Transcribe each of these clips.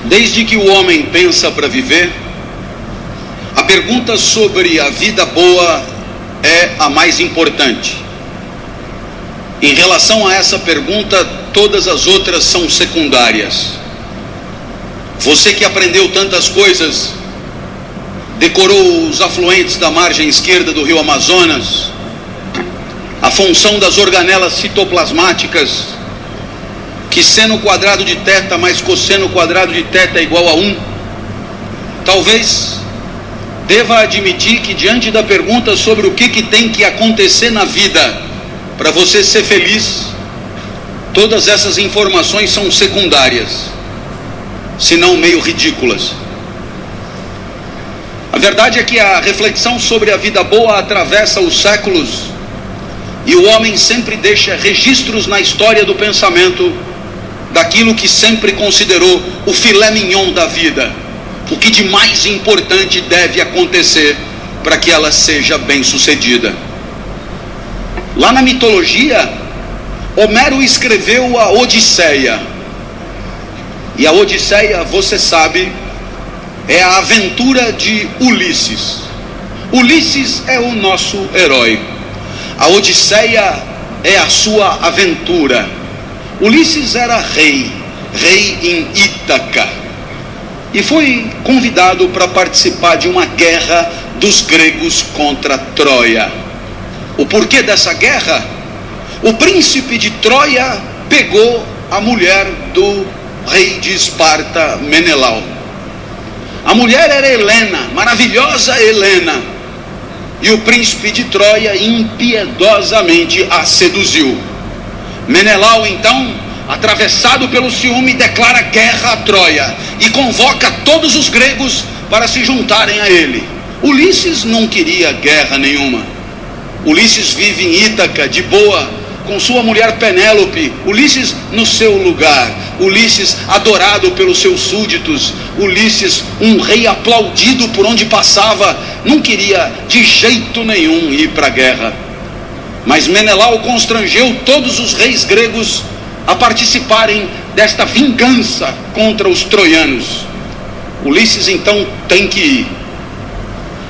Desde que o homem pensa para viver, a pergunta sobre a vida boa é a mais importante. Em relação a essa pergunta, todas as outras são secundárias. Você que aprendeu tantas coisas, decorou os afluentes da margem esquerda do rio Amazonas, a função das organelas citoplasmáticas, que seno quadrado de θ mais cosseno quadrado de θ é igual a 1, talvez deva admitir que diante da pergunta sobre o que tem que acontecer na vida para você ser feliz, todas essas informações são secundárias, se não meio ridículas. A verdade é que a reflexão sobre a vida boa atravessa os séculos, e o homem sempre deixa registros na história do pensamento daquilo que sempre considerou o filé mignon da vida, o que de mais importante deve acontecer para que ela seja bem sucedida. Lá na mitologia, Homero escreveu a Odisseia, e a Odisseia, você sabe, é a aventura de Ulisses. Ulisses é o nosso herói, a Odisseia é a sua aventura. Ulisses era rei em Ítaca, e foi convidado para participar de uma guerra dos gregos contra Troia. O porquê dessa guerra? O príncipe de Troia pegou a mulher do rei de Esparta, Menelau. A mulher era Helena, maravilhosa Helena, e o príncipe de Troia impiedosamente a seduziu. Menelau então, atravessado pelo ciúme, declara guerra a Troia e convoca todos os gregos para se juntarem a ele. Ulisses não queria guerra nenhuma. Ulisses vive em Ítaca de boa com sua mulher Penélope, Ulisses no seu lugar, Ulisses adorado pelos seus súditos, Ulisses um rei aplaudido por onde passava, não queria de jeito nenhum ir para a guerra. Mas Menelau constrangeu todos os reis gregos a participarem desta vingança contra os troianos. Ulisses então tem que ir.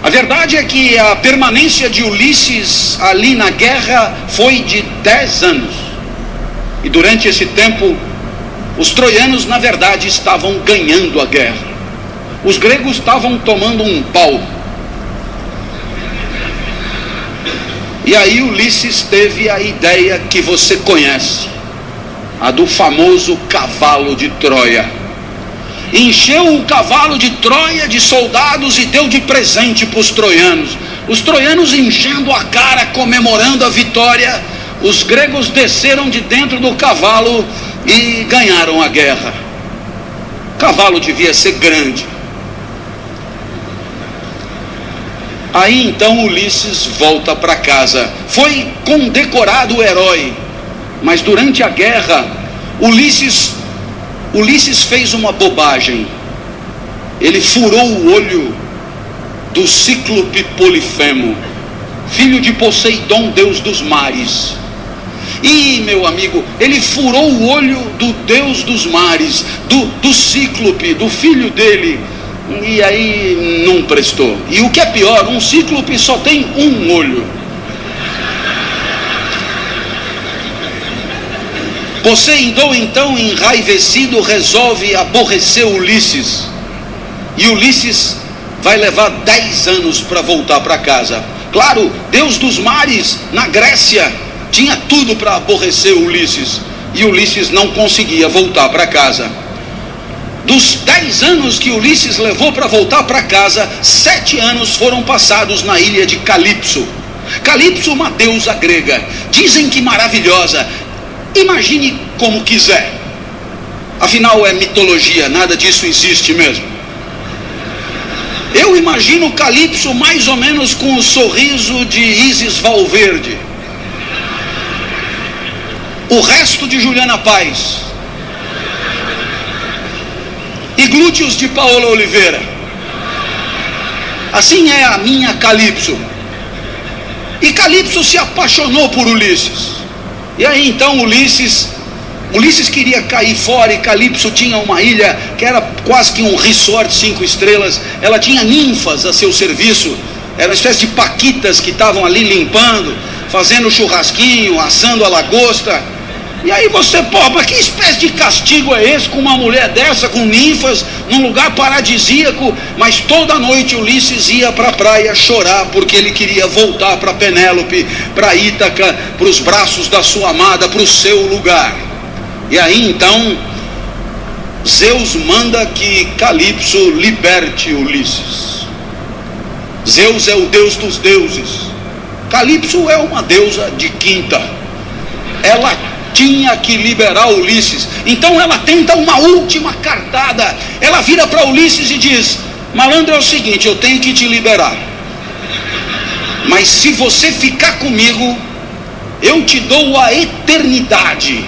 A verdade é que a permanência de Ulisses ali na guerra foi de 10 anos. E durante esse tempo, os troianos na verdade estavam ganhando a guerra. Os gregos estavam tomando um pau. E aí Ulisses teve a ideia que você conhece, a do famoso cavalo de Troia. Encheu o cavalo de Troia de soldados e deu de presente para os troianos. Os troianos enchendo a cara, comemorando a vitória. Os gregos desceram de dentro do cavalo e ganharam a guerra. O cavalo devia ser grande. Aí então Ulisses volta para casa. Foi condecorado herói, mas durante a guerra Ulisses fez uma bobagem. Ele furou o olho do cíclope Polifemo, filho de Poseidon, deus dos mares. E, meu amigo, ele furou o olho do deus dos mares, do cíclope, do filho dele. E aí não prestou. E o que é pior, um cíclope só tem um olho. Poseidon então, enraivecido, resolve aborrecer Ulisses. E Ulisses vai levar 10 anos para voltar para casa. Claro, deus dos mares, na Grécia, tinha tudo para aborrecer Ulisses. E Ulisses não conseguia voltar para casa. Dos 10 anos que Ulisses levou para voltar para casa, 7 anos foram passados na ilha de Calipso. Calipso, uma deusa grega, dizem que maravilhosa. Imagine como quiser, afinal é mitologia, nada disso existe mesmo. Eu imagino Calipso mais ou menos com o sorriso de Isis Valverde, o resto de Juliana Paz e glúteos de Paola Oliveira. Assim é a minha Calipso. E Calipso se apaixonou por Ulisses. E aí então Ulisses Ulisses queria cair fora e Calipso tinha uma ilha que era quase que um resort 5 estrelas. Ela tinha ninfas a seu serviço, era uma espécie de paquitas que estavam ali limpando, fazendo churrasquinho, assando a lagosta. E aí você, mas que espécie de castigo é esse com uma mulher dessa, com ninfas, num lugar paradisíaco? Mas toda noite Ulisses ia para a praia chorar, porque ele queria voltar para Penélope, para Ítaca, para os braços da sua amada, para o seu lugar. E aí então Zeus manda que Calipso liberte Ulisses. Zeus é o deus dos deuses, Calipso é uma deusa de quinta. Ela tinha que liberar Ulisses. Então ela tenta uma última cartada. Ela vira para Ulisses e diz: malandro, é o seguinte, eu tenho que te liberar, mas se você ficar comigo, eu te dou a eternidade.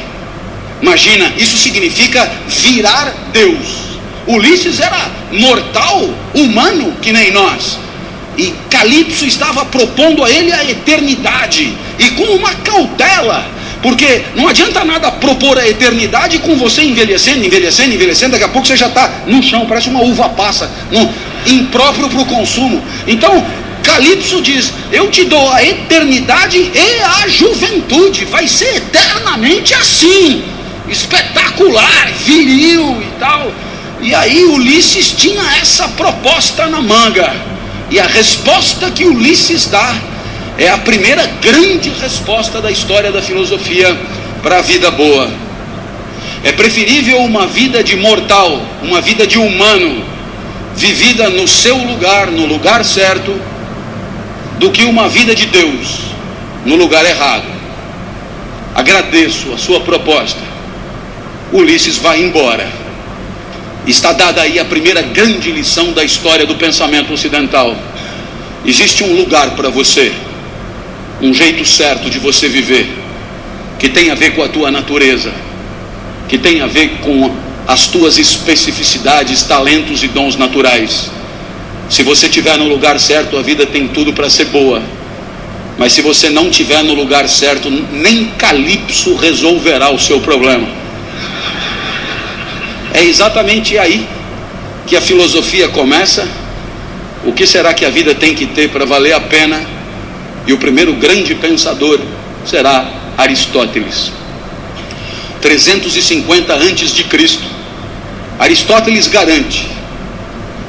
Imagina, isso significa virar Deus. Ulisses era mortal, humano, que nem nós, e Calipso estava propondo a ele a eternidade, e com uma cautela, porque não adianta nada propor a eternidade com você envelhecendo, daqui a pouco você já está no chão, parece uma uva passa, impróprio para o consumo. Então Calipso diz: eu te dou a eternidade e a juventude, vai ser eternamente assim, espetacular, viril e tal. E aí Ulisses tinha essa proposta na manga, e a resposta que Ulisses dá é a primeira grande resposta da história da filosofia para a vida boa. É preferível uma vida de mortal, uma vida de humano, vivida no seu lugar, no lugar certo, do que uma vida de Deus no lugar errado. Agradeço a sua proposta. Ulisses vai embora. Está dada aí a primeira grande lição da história do pensamento ocidental. Existe um lugar para você, um jeito certo de você viver, que tem a ver com a tua natureza, que tem a ver com as tuas especificidades, talentos e dons naturais. Se você estiver no lugar certo, a vida tem tudo para ser boa. Mas se você não estiver no lugar certo, nem Calipso resolverá o seu problema. É exatamente aí que a filosofia começa. O que será que a vida tem que ter para valer a pena? E o primeiro grande pensador será Aristóteles. 350 antes de Cristo, Aristóteles garante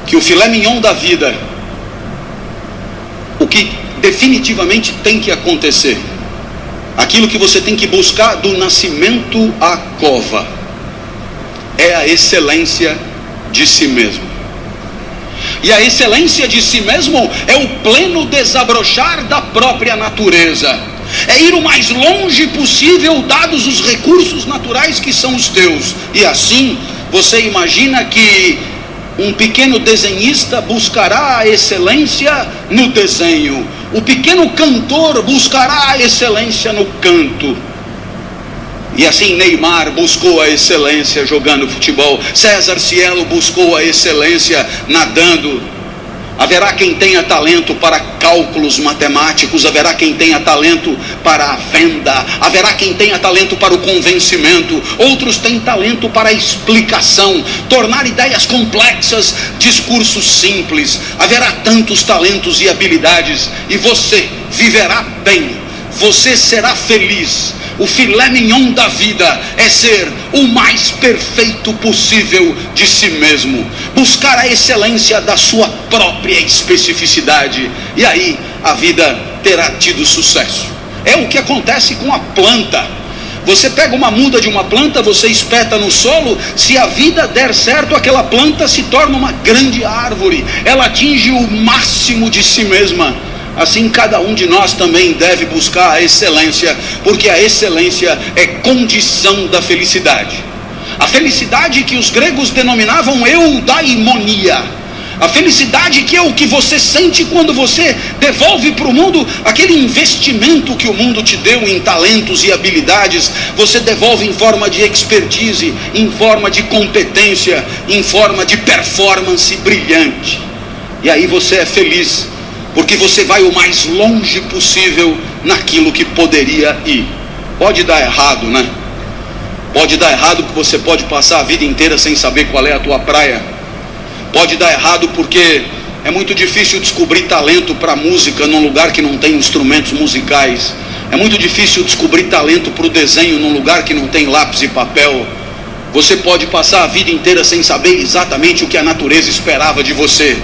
que o filé mignon da vida, o que definitivamente tem que acontecer, aquilo que você tem que buscar do nascimento à cova, é a excelência de si mesmo. E a excelência de si mesmo é o pleno desabrochar da própria natureza, é ir o mais longe possível dados os recursos naturais que são os teus. E assim você imagina que um pequeno desenhista buscará a excelência no desenho, o pequeno cantor buscará a excelência no canto. E assim Neymar buscou a excelência jogando futebol, César Cielo buscou a excelência nadando. Haverá quem tenha talento para cálculos matemáticos, haverá quem tenha talento para a venda, haverá quem tenha talento para o convencimento, outros têm talento para a explicação, tornar ideias complexas, discursos simples. Haverá tantos talentos e habilidades, e você viverá bem, você será feliz. O filé mignon da vida é ser o mais perfeito possível de si mesmo, buscar a excelência da sua própria especificidade, e aí a vida terá tido sucesso. É o que acontece com a planta. Você pega uma muda de uma planta, você espeta no solo, se a vida der certo, aquela planta se torna uma grande árvore, ela atinge o máximo de si mesma. Assim cada um de nós também deve buscar a excelência, porque a excelência é condição da felicidade. A felicidade que os gregos denominavam eudaimonia, a felicidade que é o que você sente quando você devolve para o mundo aquele investimento que o mundo te deu em talentos e habilidades, você devolve em forma de expertise, em forma de competência, em forma de performance brilhante. E aí você é feliz, porque você vai o mais longe possível naquilo que poderia ir. Pode dar errado, né? Pode dar errado porque você pode passar a vida inteira sem saber qual é a tua praia. Pode dar errado porque é muito difícil descobrir talento para música num lugar que não tem instrumentos musicais. É muito difícil descobrir talento para o desenho num lugar que não tem lápis e papel. Você pode passar a vida inteira sem saber exatamente o que a natureza esperava de você.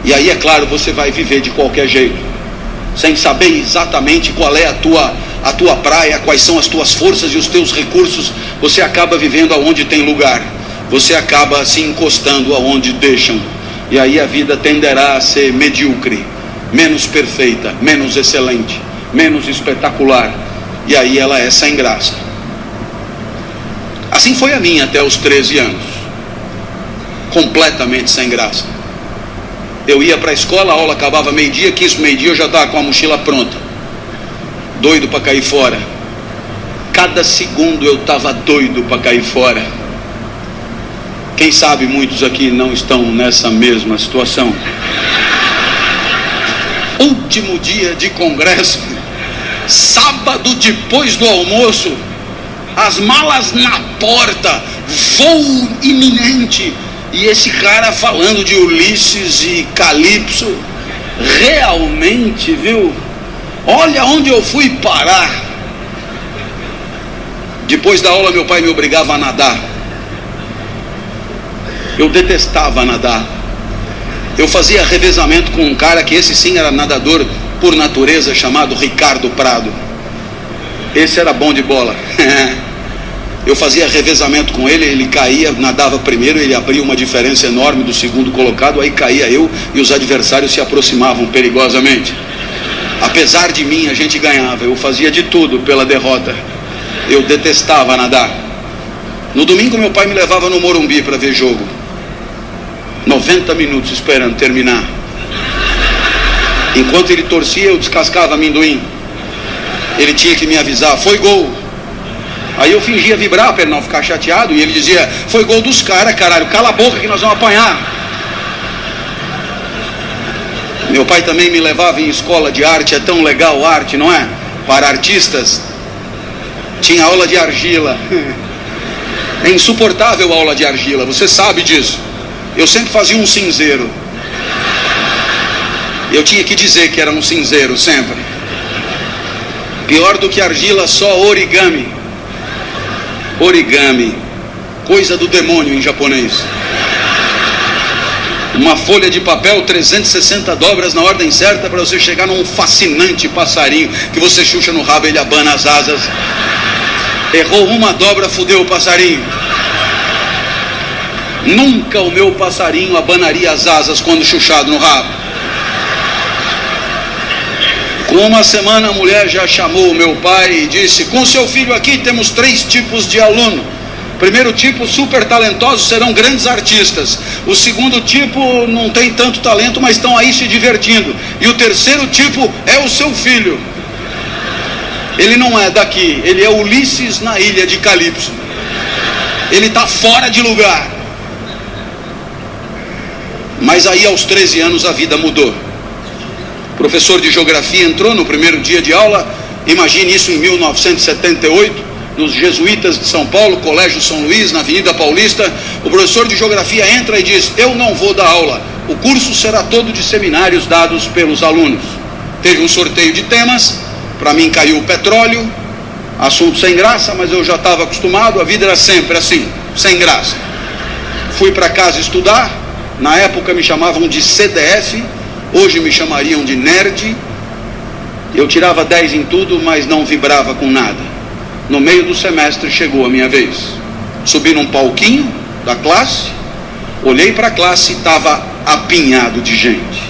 E aí, é claro, você vai viver de qualquer jeito, sem saber exatamente qual é a tua praia, quais são as tuas forças e os teus recursos. Você acaba vivendo aonde tem lugar. Você acaba se encostando aonde deixam. E aí a vida tenderá a ser medíocre, menos perfeita, menos excelente, menos espetacular. E aí ela é sem graça. Assim foi a minha até os 13 anos. Completamente sem graça. Eu ia para a escola, a aula acabava meio-dia, 15 meio-dia eu já estava com a mochila pronta. Doido para cair fora. Cada segundo eu estava doido para cair fora. Quem sabe muitos aqui não estão nessa mesma situação. Último dia de congresso, sábado depois do almoço, as malas na porta, voo iminente, e esse cara falando de Ulisses e Calipso. Realmente, viu? Olha onde eu fui parar. Depois da aula meu pai me obrigava a nadar. Eu detestava nadar. Eu fazia revezamento com um cara que esse sim era nadador por natureza, chamado Ricardo Prado. Esse era bom de bola. Eu fazia revezamento com ele, ele caía, nadava primeiro, ele abria uma diferença enorme do segundo colocado, aí caía eu e os adversários se aproximavam perigosamente. Apesar de mim, a gente ganhava. Eu fazia de tudo pela derrota. Eu detestava nadar. No domingo meu pai me levava no Morumbi para ver jogo. 90 minutos esperando terminar. Enquanto ele torcia, eu descascava amendoim. Ele tinha que me avisar, foi gol. Aí eu fingia vibrar para ele não ficar chateado. E ele dizia, foi gol dos caras, caralho, cala a boca que nós vamos apanhar. Meu pai também me levava em escola de arte. É tão legal arte, não é? Para artistas. Tinha aula de argila. É insuportável a aula de argila, você sabe disso. Eu sempre fazia um cinzeiro. Eu tinha que dizer que era um cinzeiro, sempre. Pior do que argila, só origami. Origami, coisa do demônio em japonês. Uma folha de papel, 360 dobras na ordem certa para você chegar num fascinante passarinho que você chucha no rabo e ele abana as asas. Errou uma dobra, fudeu o passarinho. Nunca o meu passarinho abanaria as asas quando chuchado no rabo. Com uma semana a mulher já chamou o meu pai e disse, com seu filho aqui temos 3 tipos de aluno. Primeiro tipo, super talentosos, serão grandes artistas. O segundo tipo não tem tanto talento, mas estão aí se divertindo. E o terceiro tipo é o seu filho. Ele não é daqui, ele é Ulisses na ilha de Calipso. Ele está fora de lugar. Mas aí aos 13 anos a vida mudou. O professor de geografia entrou no primeiro dia de aula. Imagine isso em 1978, nos Jesuítas de São Paulo, Colégio São Luís, na Avenida Paulista. O professor de geografia entra e diz, eu não vou dar aula, o curso será todo de seminários dados pelos alunos. Teve um sorteio de temas, para mim caiu o petróleo, assunto sem graça, mas eu já estava acostumado, a vida era sempre assim, sem graça. Fui para casa estudar, na época me chamavam de CDF, hoje me chamariam de nerd. Eu tirava 10 em tudo, mas não vibrava com nada. No meio do semestre chegou a minha vez. Subi num palquinho da classe, olhei para a classe e estava apinhado de gente.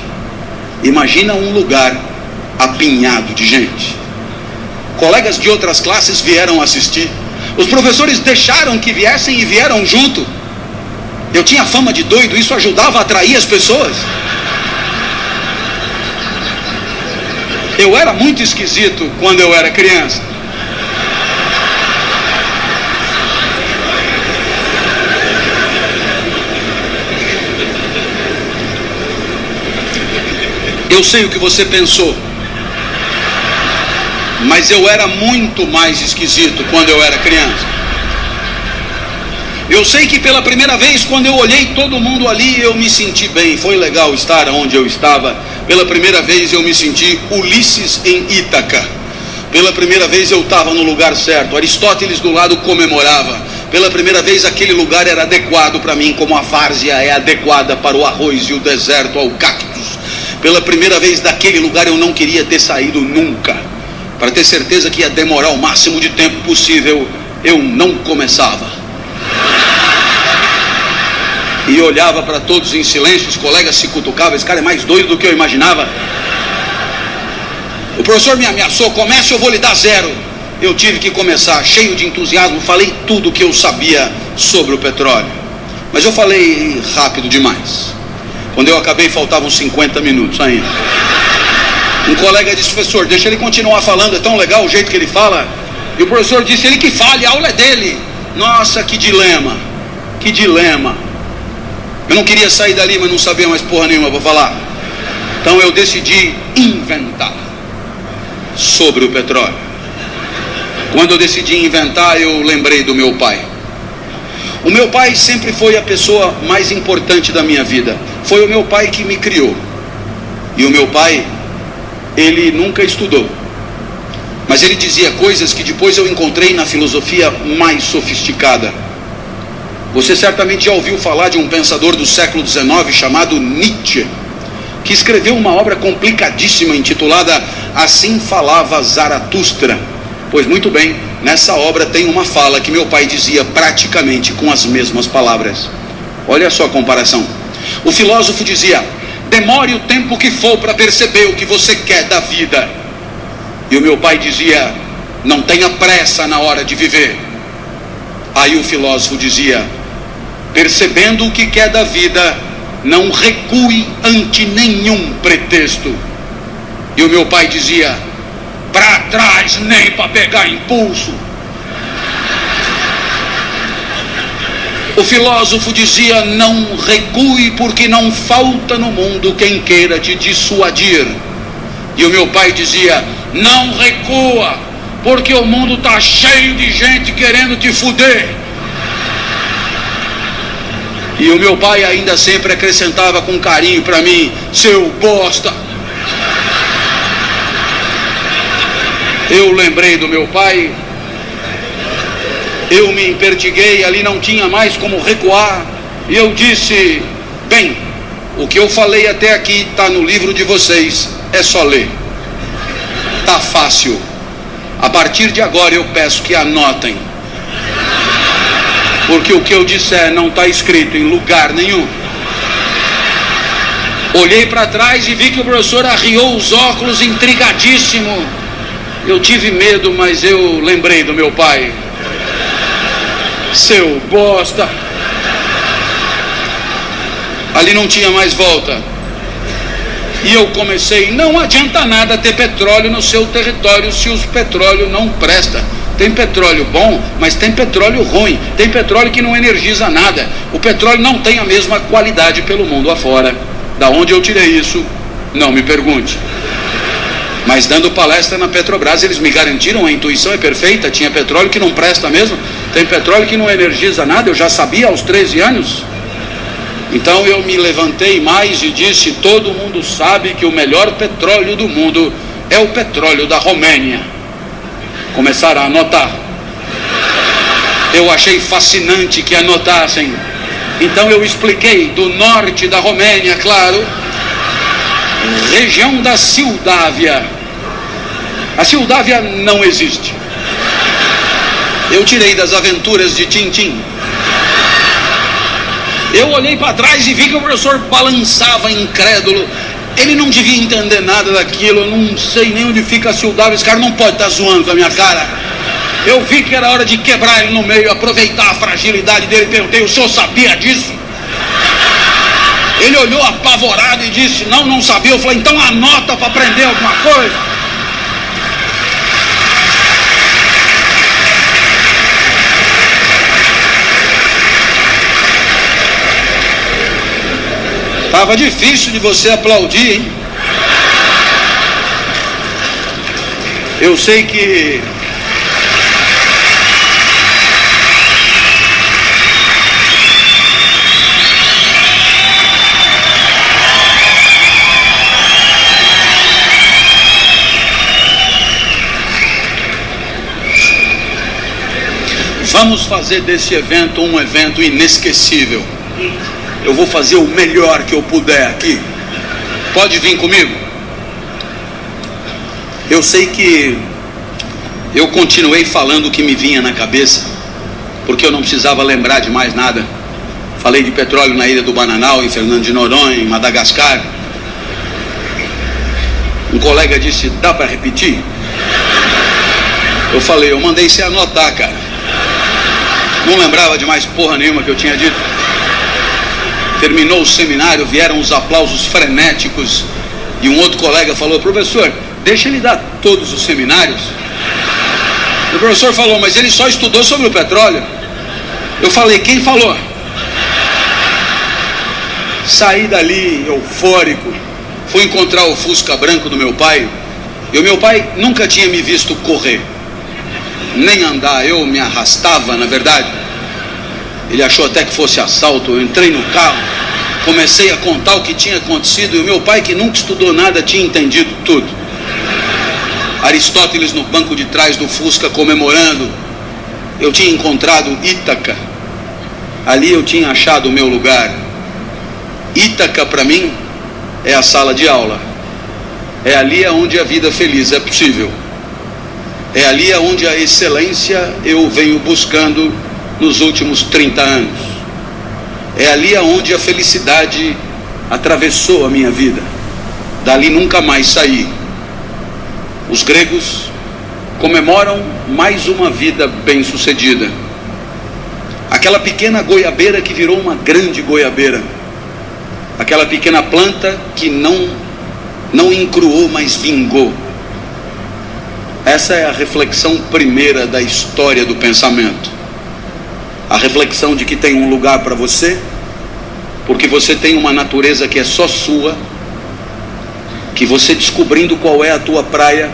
Imagina um lugar apinhado de gente. Colegas de outras classes vieram assistir. Os professores deixaram que viessem e vieram junto. Eu tinha fama de doido, isso ajudava a atrair as pessoas. Eu era muito esquisito quando eu era criança. Eu sei o que você pensou, mas eu era muito mais esquisito quando eu era criança. Eu sei que pela primeira vez, quando eu olhei todo mundo ali, eu me senti bem. Foi legal estar onde eu estava. Pela primeira vez eu me senti Ulisses em Ítaca. Pela primeira vez eu estava no lugar certo. Aristóteles do lado comemorava. Pela primeira vez aquele lugar era adequado para mim, como a várzea é adequada para o arroz e o deserto ao cactus. Pela primeira vez daquele lugar eu não queria ter saído nunca. Para ter certeza que ia demorar o máximo de tempo possível, eu não começava. E olhava para todos em silêncio, os colegas se cutucavam. Esse cara é mais doido do que eu imaginava. O professor me ameaçou: comece, eu vou lhe dar 0. Eu tive que começar, cheio de entusiasmo. Falei tudo o que eu sabia sobre o petróleo, mas eu falei rápido demais. Quando eu acabei, faltavam 50 minutos ainda. Um colega disse: professor, deixa ele continuar falando, é tão legal o jeito que ele fala. E o professor disse: ele que fale, a aula é dele. Nossa, que dilema, que dilema. Eu não queria sair dali, mas não sabia mais porra nenhuma para falar. Então eu decidi inventar sobre o petróleo. Quando eu decidi inventar, eu lembrei do meu pai. O meu pai sempre foi a pessoa mais importante da minha vida. Foi o meu pai que me criou. E o meu pai, ele nunca estudou, mas ele dizia coisas que depois eu encontrei na filosofia mais sofisticada. Você certamente já ouviu falar de um pensador do século XIX chamado Nietzsche, que escreveu uma obra complicadíssima intitulada Assim Falava Zaratustra. Pois muito bem, nessa obra tem uma fala que meu pai dizia praticamente com as mesmas palavras. Olha só a comparação. O filósofo dizia: demore o tempo que for para perceber o que você quer da vida. E o meu pai dizia: não tenha pressa na hora de viver. Aí o filósofo dizia: percebendo o que quer da vida, não recue ante nenhum pretexto. E o meu pai dizia: para trás nem para pegar impulso. O filósofo dizia: não recue, porque não falta no mundo quem queira te dissuadir. E o meu pai dizia: não recua, porque o mundo está cheio de gente querendo te fuder. E o meu pai ainda sempre acrescentava com carinho para mim: seu bosta. Eu lembrei do meu pai, eu me empertiguei, ali não tinha mais como recuar, e eu disse: bem, o que eu falei até aqui está no livro de vocês, é só ler, está fácil. A partir de agora eu peço que anotem, porque o que eu disser não está escrito em lugar nenhum. Olhei para trás e vi que o professor arriou os óculos intrigadíssimo. Eu tive medo, mas eu lembrei do meu pai. Seu bosta. Ali não tinha mais volta. E eu comecei: não adianta nada ter petróleo no seu território se o petróleo não presta. Tem petróleo bom, mas tem petróleo ruim. Tem petróleo que não energiza nada. O petróleo não tem a mesma qualidade pelo mundo afora. Da onde eu tirei isso, não me pergunte. Mas dando palestra na Petrobras, eles me garantiram: a intuição é perfeita, tinha petróleo que não presta mesmo, tem petróleo que não energiza nada. Eu já sabia aos 13 anos. Então eu me levantei mais e disse: todo mundo sabe que o melhor petróleo do mundo é o petróleo da Romênia. Começaram a anotar. Eu achei fascinante que anotassem. Então eu expliquei: do norte da Romênia, claro, região da Moldávia. A Moldávia não existe. Eu tirei das aventuras de Tintim. Eu olhei para trás e vi que o professor balançava incrédulo. Ele não devia entender nada daquilo. Eu não sei nem onde fica a Moldávia. Esse cara não pode estar zoando com a minha cara. Eu vi que era hora de quebrar ele no meio, aproveitar a fragilidade dele. Perguntei: o senhor sabia disso? Ele olhou apavorado e disse: não sabia. Eu falei: então anota para aprender alguma coisa. Estava difícil de você aplaudir, hein? Eu sei que Vamos fazer desse evento um evento inesquecível. Eu vou fazer o melhor que eu puder aqui. Pode vir comigo? Eu sei que eu continuei falando o que me vinha na cabeça, porque eu não precisava lembrar de mais nada. Falei de petróleo na Ilha do Bananal, em Fernando de Noronha, em Madagascar. Um colega disse: dá para repetir? Eu falei: eu mandei você anotar, cara. Não lembrava de mais porra nenhuma que eu tinha dito. Terminou o seminário, vieram os aplausos frenéticos, e um outro colega falou: professor, deixa ele dar todos os seminários. O professor falou: mas ele só estudou sobre o petróleo. Eu falei: quem falou? Saí dali eufórico, fui encontrar o Fusca branco do meu pai, e o meu pai nunca tinha me visto correr, nem andar. Eu me arrastava, na verdade. Ele achou até que fosse assalto. Eu entrei no carro, comecei a contar o que tinha acontecido, e o meu pai, que nunca estudou nada, tinha entendido tudo. Aristóteles no banco de trás do Fusca comemorando. Eu tinha encontrado Ítaca. Ali eu tinha achado o meu lugar. Ítaca para mim é a sala de aula. É ali onde a vida feliz é possível. É ali onde a excelência eu venho buscando nos últimos 30 anos. É ali onde a felicidade atravessou a minha vida. Dali nunca mais saí. Os gregos comemoram mais uma vida bem-sucedida. Aquela pequena goiabeira que virou uma grande goiabeira. Aquela pequena planta que não encruou, mas vingou. Essa é a reflexão primeira da história do pensamento. A reflexão de que tem um lugar para você, porque você tem uma natureza que é só sua, que você, descobrindo qual é a tua praia,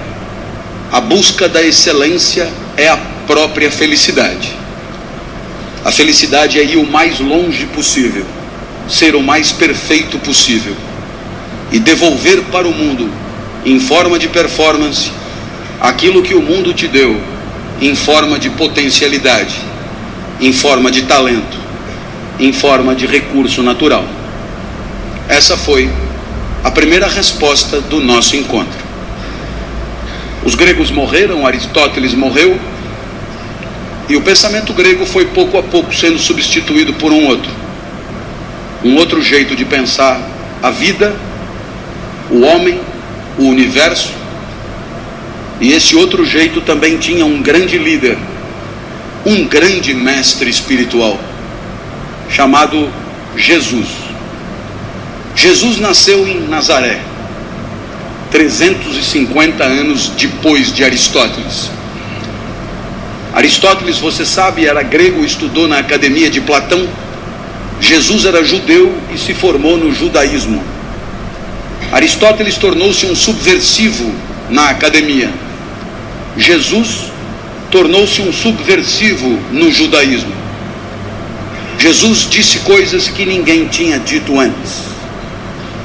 a busca da excelência é a própria felicidade. A felicidade é ir o mais longe possível, ser o mais perfeito possível e devolver para o mundo, em forma de performance, aquilo que o mundo te deu em forma de potencialidade, em forma de talento, em forma de recurso natural. Essa foi a primeira resposta do nosso encontro. Os gregos morreram, Aristóteles morreu, e o pensamento grego foi pouco a pouco sendo substituído por um outro jeito de pensar a vida, o homem, o universo. E esse outro jeito também tinha um grande líder, um grande mestre espiritual, chamado Jesus. Jesus nasceu em Nazaré, 350 anos depois de Aristóteles. Aristóteles, você sabe, era grego, estudou na academia de Platão. Jesus era judeu e se formou no judaísmo. Aristóteles tornou-se um subversivo na academia. Jesus tornou-se um subversivo no judaísmo. Jesus disse coisas que ninguém tinha dito antes.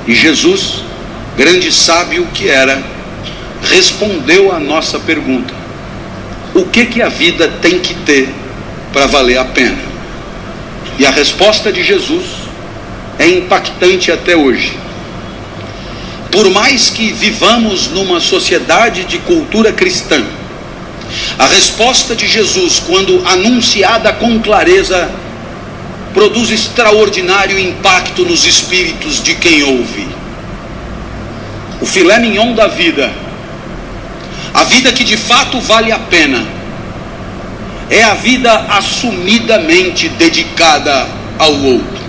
E Jesus, grande sábio que era, respondeu à nossa pergunta: o que a vida tem que ter para valer a pena? E a resposta de Jesus é impactante até hoje. Por mais que vivamos numa sociedade de cultura cristã, a resposta de Jesus, quando anunciada com clareza, produz extraordinário impacto nos espíritos de quem ouve. O filé mignon da vida, a vida que de fato vale a pena, é a vida assumidamente dedicada ao outro.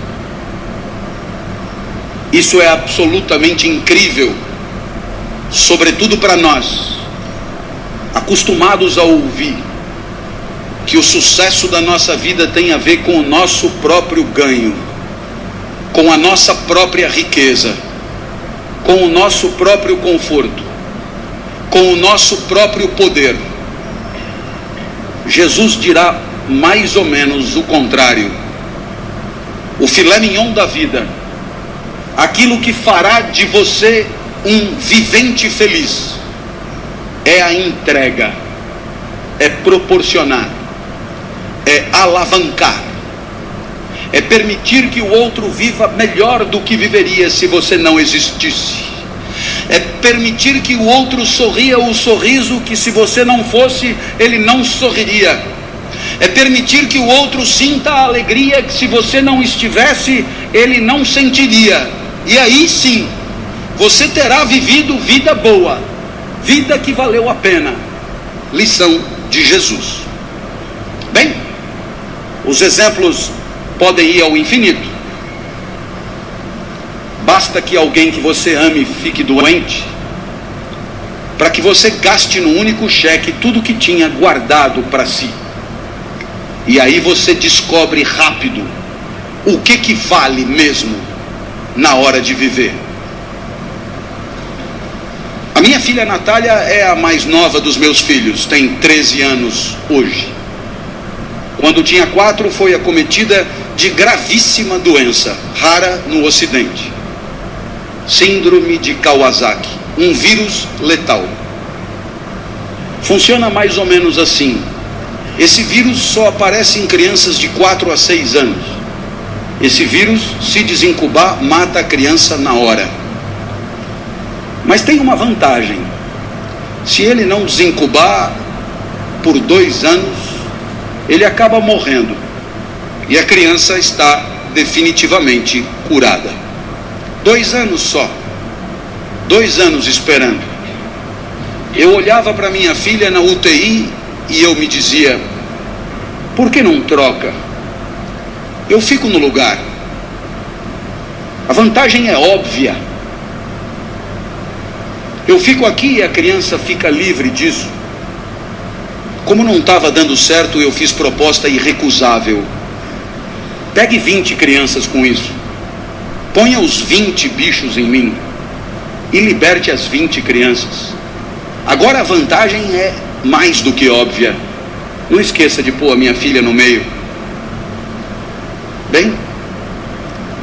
Isso é absolutamente incrível, sobretudo para nós, acostumados a ouvir que o sucesso da nossa vida tem a ver com o nosso próprio ganho, com a nossa própria riqueza, com o nosso próprio conforto, com o nosso próprio poder. Jesus dirá mais ou menos o contrário. O filé mignon da vida, aquilo que fará de você um vivente feliz, é a entrega, é proporcionar, é alavancar, é permitir que o outro viva melhor do que viveria se você não existisse, é permitir que o outro sorria o sorriso que, se você não fosse, ele não sorriria, é permitir que o outro sinta a alegria que, se você não estivesse, ele não sentiria. E aí sim, você terá vivido vida boa, vida que valeu a pena. Lição de Jesus. Bem, os exemplos podem ir ao infinito. Basta que alguém que você ame fique doente, para que você gaste no único cheque tudo que tinha guardado para si. E aí você descobre rápido o que vale mesmo na hora de viver. A minha filha Natália é a mais nova dos meus filhos, tem 13 anos hoje. Quando tinha 4, foi acometida de gravíssima doença, rara no Ocidente. Síndrome de Kawasaki, um vírus letal. Funciona mais ou menos assim. Esse vírus só aparece em crianças de 4 a 6 anos. Esse vírus, se desincubar, mata a criança na hora. Mas tem uma vantagem: se ele não desincubar por 2 anos, ele acaba morrendo e a criança está definitivamente curada. 2 anos só, 2 anos esperando. Eu olhava para minha filha na UTI e eu me dizia: por que não troca? Eu fico no lugar. A vantagem é óbvia. Eu fico aqui e a criança fica livre disso. Como não estava dando certo, eu fiz proposta irrecusável. Pegue 20 crianças com isso. Ponha os 20 bichos em mim e liberte as 20 crianças. Agora a vantagem é mais do que óbvia. Não esqueça de pôr a minha filha no meio. Bem,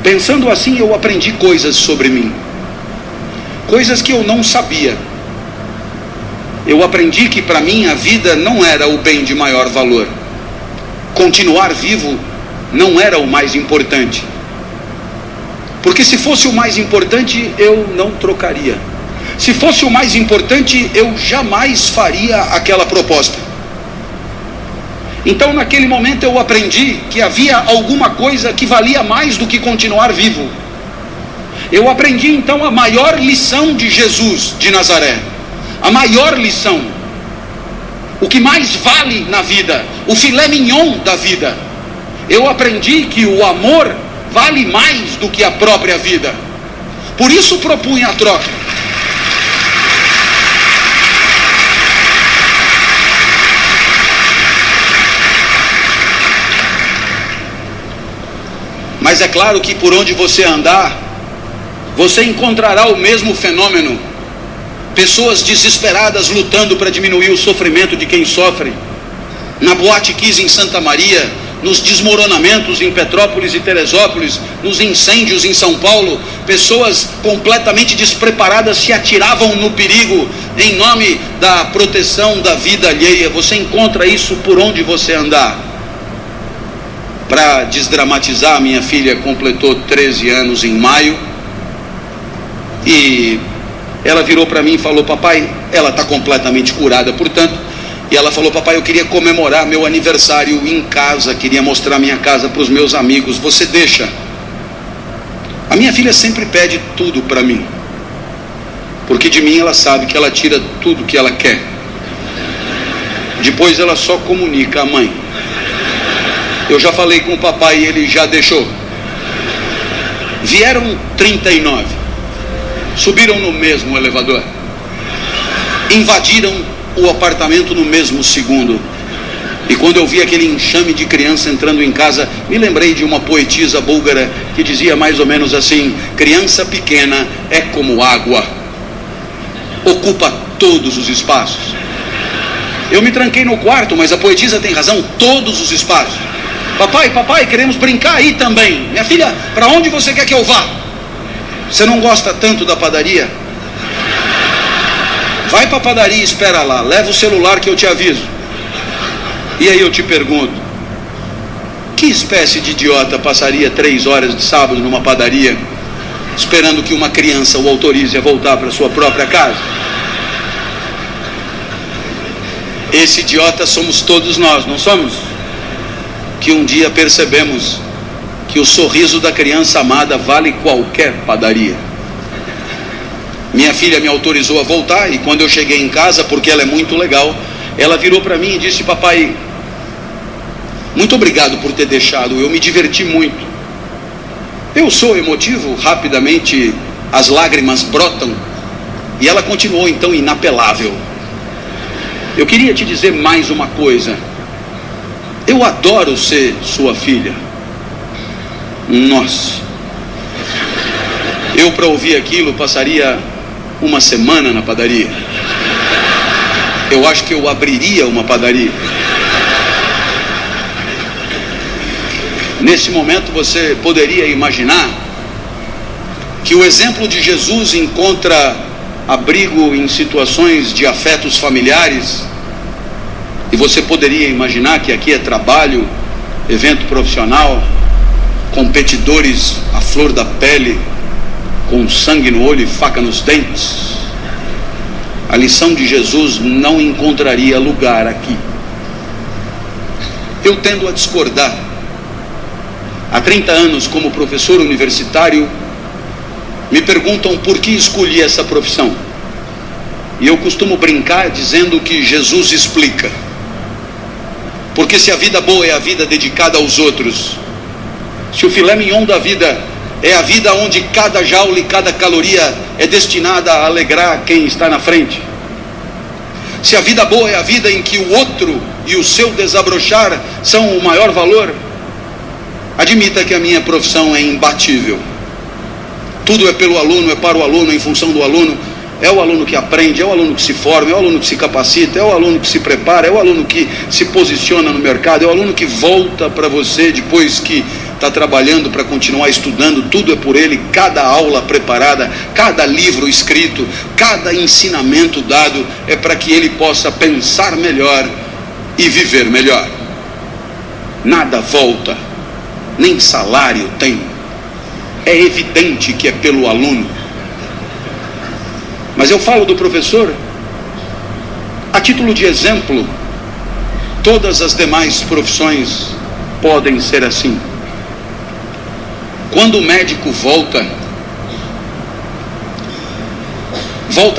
pensando assim, eu aprendi coisas sobre mim. Coisas que eu não sabia. Eu aprendi que para mim a vida não era o bem de maior valor. Continuar vivo não era o mais importante. Porque se fosse o mais importante, eu não trocaria. Se fosse o mais importante, eu jamais faria aquela proposta. Então naquele momento eu aprendi que havia alguma coisa que valia mais do que continuar vivo. Eu aprendi então a maior lição de Jesus de Nazaré. A maior lição. O que mais vale na vida. O filé mignon da vida. Eu aprendi que o amor vale mais do que a própria vida. Por isso propunha a troca. Mas é claro que por onde você andar, você encontrará o mesmo fenômeno. Pessoas desesperadas lutando para diminuir o sofrimento de quem sofre. Na Boate Kiss em Santa Maria, nos desmoronamentos em Petrópolis e Teresópolis, nos incêndios em São Paulo, pessoas completamente despreparadas se atiravam no perigo em nome da proteção da vida alheia. Você encontra isso por onde você andar. Para desdramatizar, minha filha completou 13 anos em maio e ela virou para mim e falou: papai, ela está completamente curada, portanto, e ela falou: papai, eu queria comemorar meu aniversário em casa, queria mostrar minha casa para os meus amigos, você deixa? A minha filha sempre pede tudo para mim, porque de mim ela sabe que ela tira tudo que ela quer, depois ela só comunica à mãe. Eu já falei com o papai e ele já deixou. Vieram 39, subiram no mesmo elevador, invadiram o apartamento no mesmo segundo. E quando eu vi aquele enxame de criança entrando em casa, me lembrei de uma poetisa búlgara que dizia mais ou menos assim: criança pequena é como água, ocupa todos os espaços. Eu me tranquei no quarto, mas a poetisa tem razão, todos os espaços. Papai, queremos brincar aí também. Minha filha, para onde você quer que eu vá? Você não gosta tanto da padaria? Vai para a padaria e espera lá, leva o celular que eu te aviso. E aí eu te pergunto, Que espécie de idiota passaria 3 horas de sábado numa padaria, esperando que uma criança o autorize a voltar para sua própria casa? Esse idiota somos todos nós, não somos? Que um dia percebemos que o sorriso da criança amada vale qualquer padaria. Minha filha me autorizou a voltar, e quando eu cheguei em casa, porque ela é muito legal, ela virou para mim e disse: papai, muito obrigado por ter deixado, eu me diverti muito. Eu sou emotivo, rapidamente as lágrimas brotam, e ela continuou então inapelável: eu queria te dizer mais uma coisa, eu adoro ser sua filha. Nossa, eu para ouvir aquilo passaria uma semana na padaria. Eu acho que eu abriria uma padaria. Nesse momento você poderia imaginar que o exemplo de Jesus encontra abrigo em situações de afetos familiares, e você poderia imaginar que aqui é trabalho, evento profissional, competidores à flor da pele, com sangue no olho e faca nos dentes. A lição de Jesus não encontraria lugar aqui. Eu tendo a discordar. Há 30 anos, como professor universitário, me perguntam por que escolhi essa profissão. E eu costumo brincar dizendo que Jesus explica. Porque se a vida boa é a vida dedicada aos outros, se o filé mignon da vida é a vida onde cada jaula e cada caloria é destinada a alegrar quem está na frente, se a vida boa é a vida em que o outro e o seu desabrochar são o maior valor, admita que a minha profissão é imbatível. Tudo é pelo aluno, é para o aluno, em função do aluno. É o aluno que aprende, é o aluno que se forma, é o aluno que se capacita, é o aluno que se prepara, é o aluno que se posiciona no mercado, é o aluno que volta para você depois que está trabalhando para continuar estudando. Tudo é por ele, cada aula preparada, cada livro escrito, cada ensinamento dado é para que ele possa pensar melhor e viver melhor. Nada volta, nem salário tem. É evidente que é pelo aluno. Mas eu falo do professor a título de exemplo. Todas as demais profissões podem ser assim. Quando o médico volta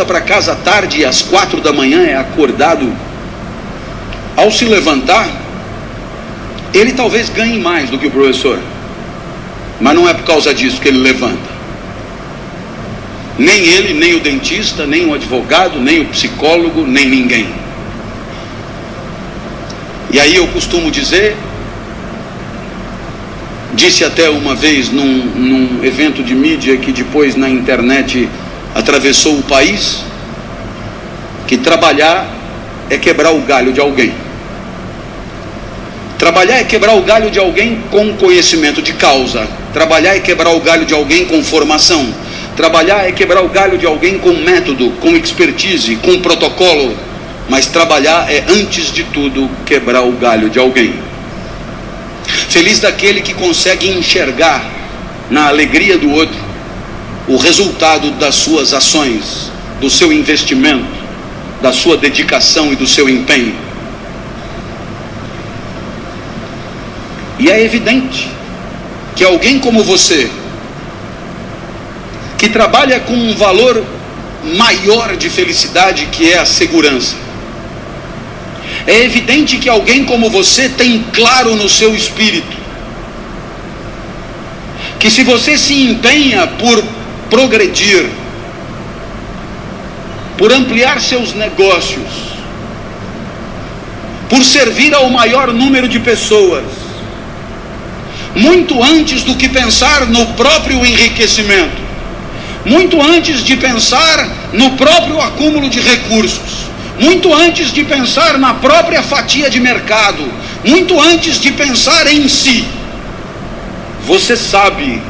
para casa à tarde e às 4 da manhã é acordado, ao se levantar, ele talvez ganhe mais do que o professor, mas não é por causa disso que ele levanta. Nem ele, nem o dentista, nem o advogado, nem o psicólogo, nem ninguém. E aí eu costumo dizer, disse até uma vez num evento de mídia que depois na internet atravessou o país, que trabalhar é quebrar o galho de alguém. Trabalhar é quebrar o galho de alguém com conhecimento de causa. Trabalhar é quebrar o galho de alguém com formação. Trabalhar é quebrar o galho de alguém com método, com expertise, com protocolo. Mas trabalhar é, antes de tudo, quebrar o galho de alguém. Feliz daquele que consegue enxergar na alegria do outro o resultado das suas ações, do seu investimento, da sua dedicação e do seu empenho. E é evidente que alguém como você, que trabalha com um valor maior de felicidade, que é a segurança, é evidente que alguém como você tem claro no seu espírito que se você se empenha por progredir, por ampliar seus negócios, por servir ao maior número de pessoas, muito antes do que pensar no próprio enriquecimento, muito antes de pensar no próprio acúmulo de recursos, muito antes de pensar na própria fatia de mercado, muito antes de pensar em si, você sabe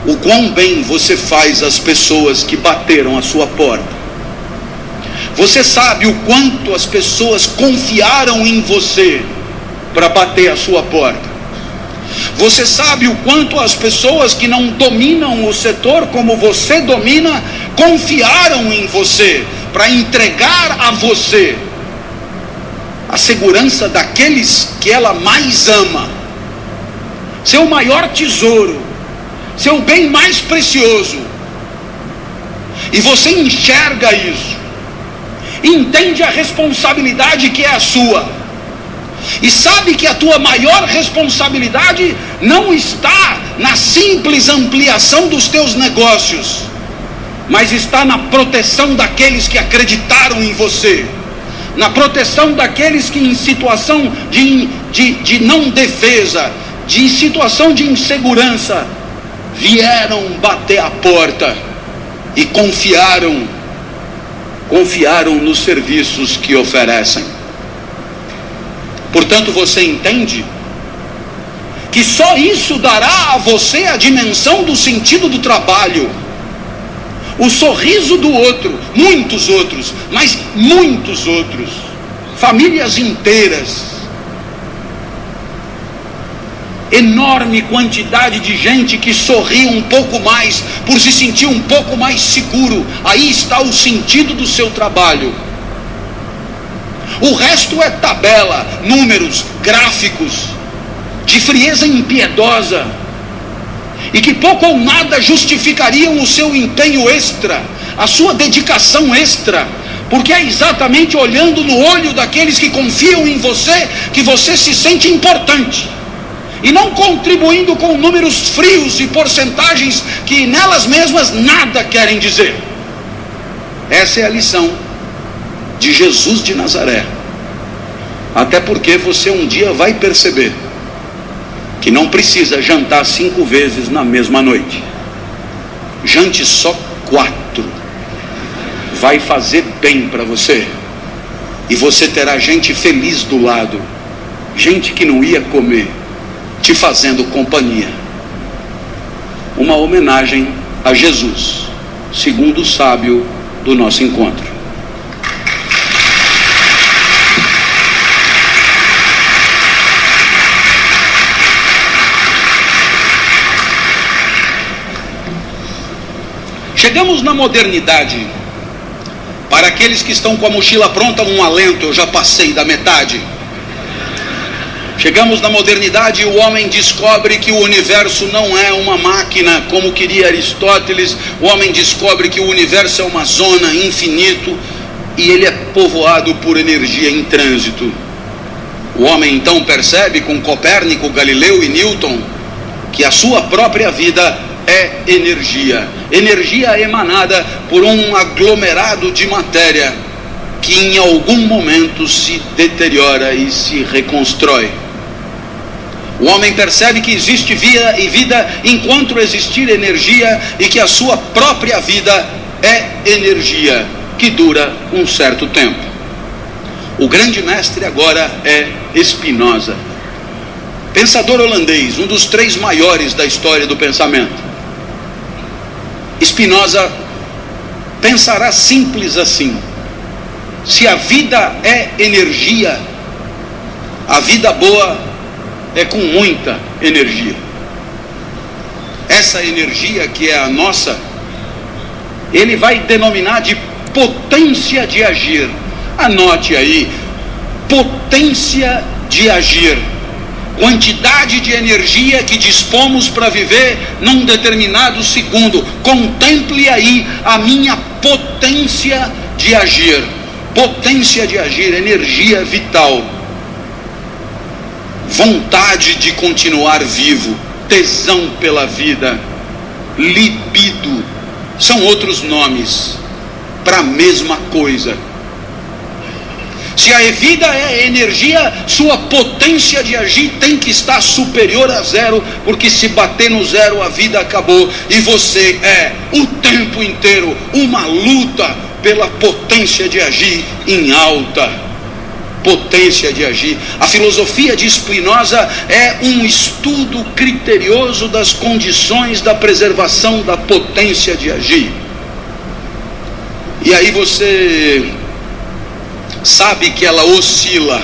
o quão bem você faz às pessoas que bateram a sua porta. Você sabe o quanto as pessoas confiaram em você para bater a sua porta. Você sabe o quanto as pessoas que não dominam o setor como você domina, confiaram em você para entregar a você a segurança daqueles que ela mais ama, seu maior tesouro, seu bem mais precioso. E você enxerga isso, entende a responsabilidade que é a sua, e sabe que a tua maior responsabilidade não está na simples ampliação dos teus negócios, mas está na proteção daqueles que acreditaram em você, na proteção daqueles que em situação de não defesa, de situação de insegurança, vieram bater a porta e confiaram nos serviços que oferecem. Portanto, você entende que só isso dará a você a dimensão do sentido do trabalho, o sorriso do outro, muitos outros, mas muitos outros, famílias inteiras, enorme quantidade de gente que sorri um pouco mais, por se sentir um pouco mais seguro. Aí está o sentido do seu trabalho. O resto é tabela, números, gráficos, de frieza impiedosa, e que pouco ou nada justificariam o seu empenho extra, a sua dedicação extra, porque é exatamente olhando no olho daqueles que confiam em você, que você se sente importante, e não contribuindo com números frios e porcentagens que nelas mesmas nada querem dizer. Essa é a lição de Jesus de Nazaré. Até porque você um dia vai perceber que não precisa jantar 5 vezes na mesma noite. Jante só 4. Vai fazer bem para você. E você terá gente feliz do lado, gente que não ia comer, te fazendo companhia. Uma homenagem a Jesus, segundo o sábio do nosso encontro. Chegamos na modernidade. Para aqueles que estão com a mochila pronta, um alento, eu já passei da metade. Chegamos na modernidade e o homem descobre que o universo não é uma máquina, como queria Aristóteles. O homem descobre que o universo é uma zona, infinito, e ele é povoado por energia em trânsito. O homem então percebe, com Copérnico, Galileu e Newton, que a sua própria vida é energia emanada por um aglomerado de matéria que em algum momento se deteriora e se reconstrói. O homem percebe que existe vida enquanto existir energia, e que a sua própria vida é energia que dura um certo tempo. O grande mestre agora é Spinoza, pensador holandês, um dos 3 maiores da história do pensamento. Spinoza pensará simples assim: se a vida é energia, a vida boa é com muita energia. Essa energia que é a nossa, ele vai denominar de potência de agir. Anote aí: potência de agir. Quantidade de energia que dispomos para viver num determinado segundo. Contemple aí a minha potência de agir. Potência de agir, energia vital. Vontade de continuar vivo, tesão pela vida, libido, são outros nomes para a mesma coisa. Se a vida é energia, sua potência de agir tem que estar superior a 0, porque se bater no 0 a vida acabou, e você é o tempo inteiro uma luta pela potência de agir em alta. Potência de agir. A filosofia de Spinoza é um estudo criterioso das condições da preservação da potência de agir. E aí você sabe que ela oscila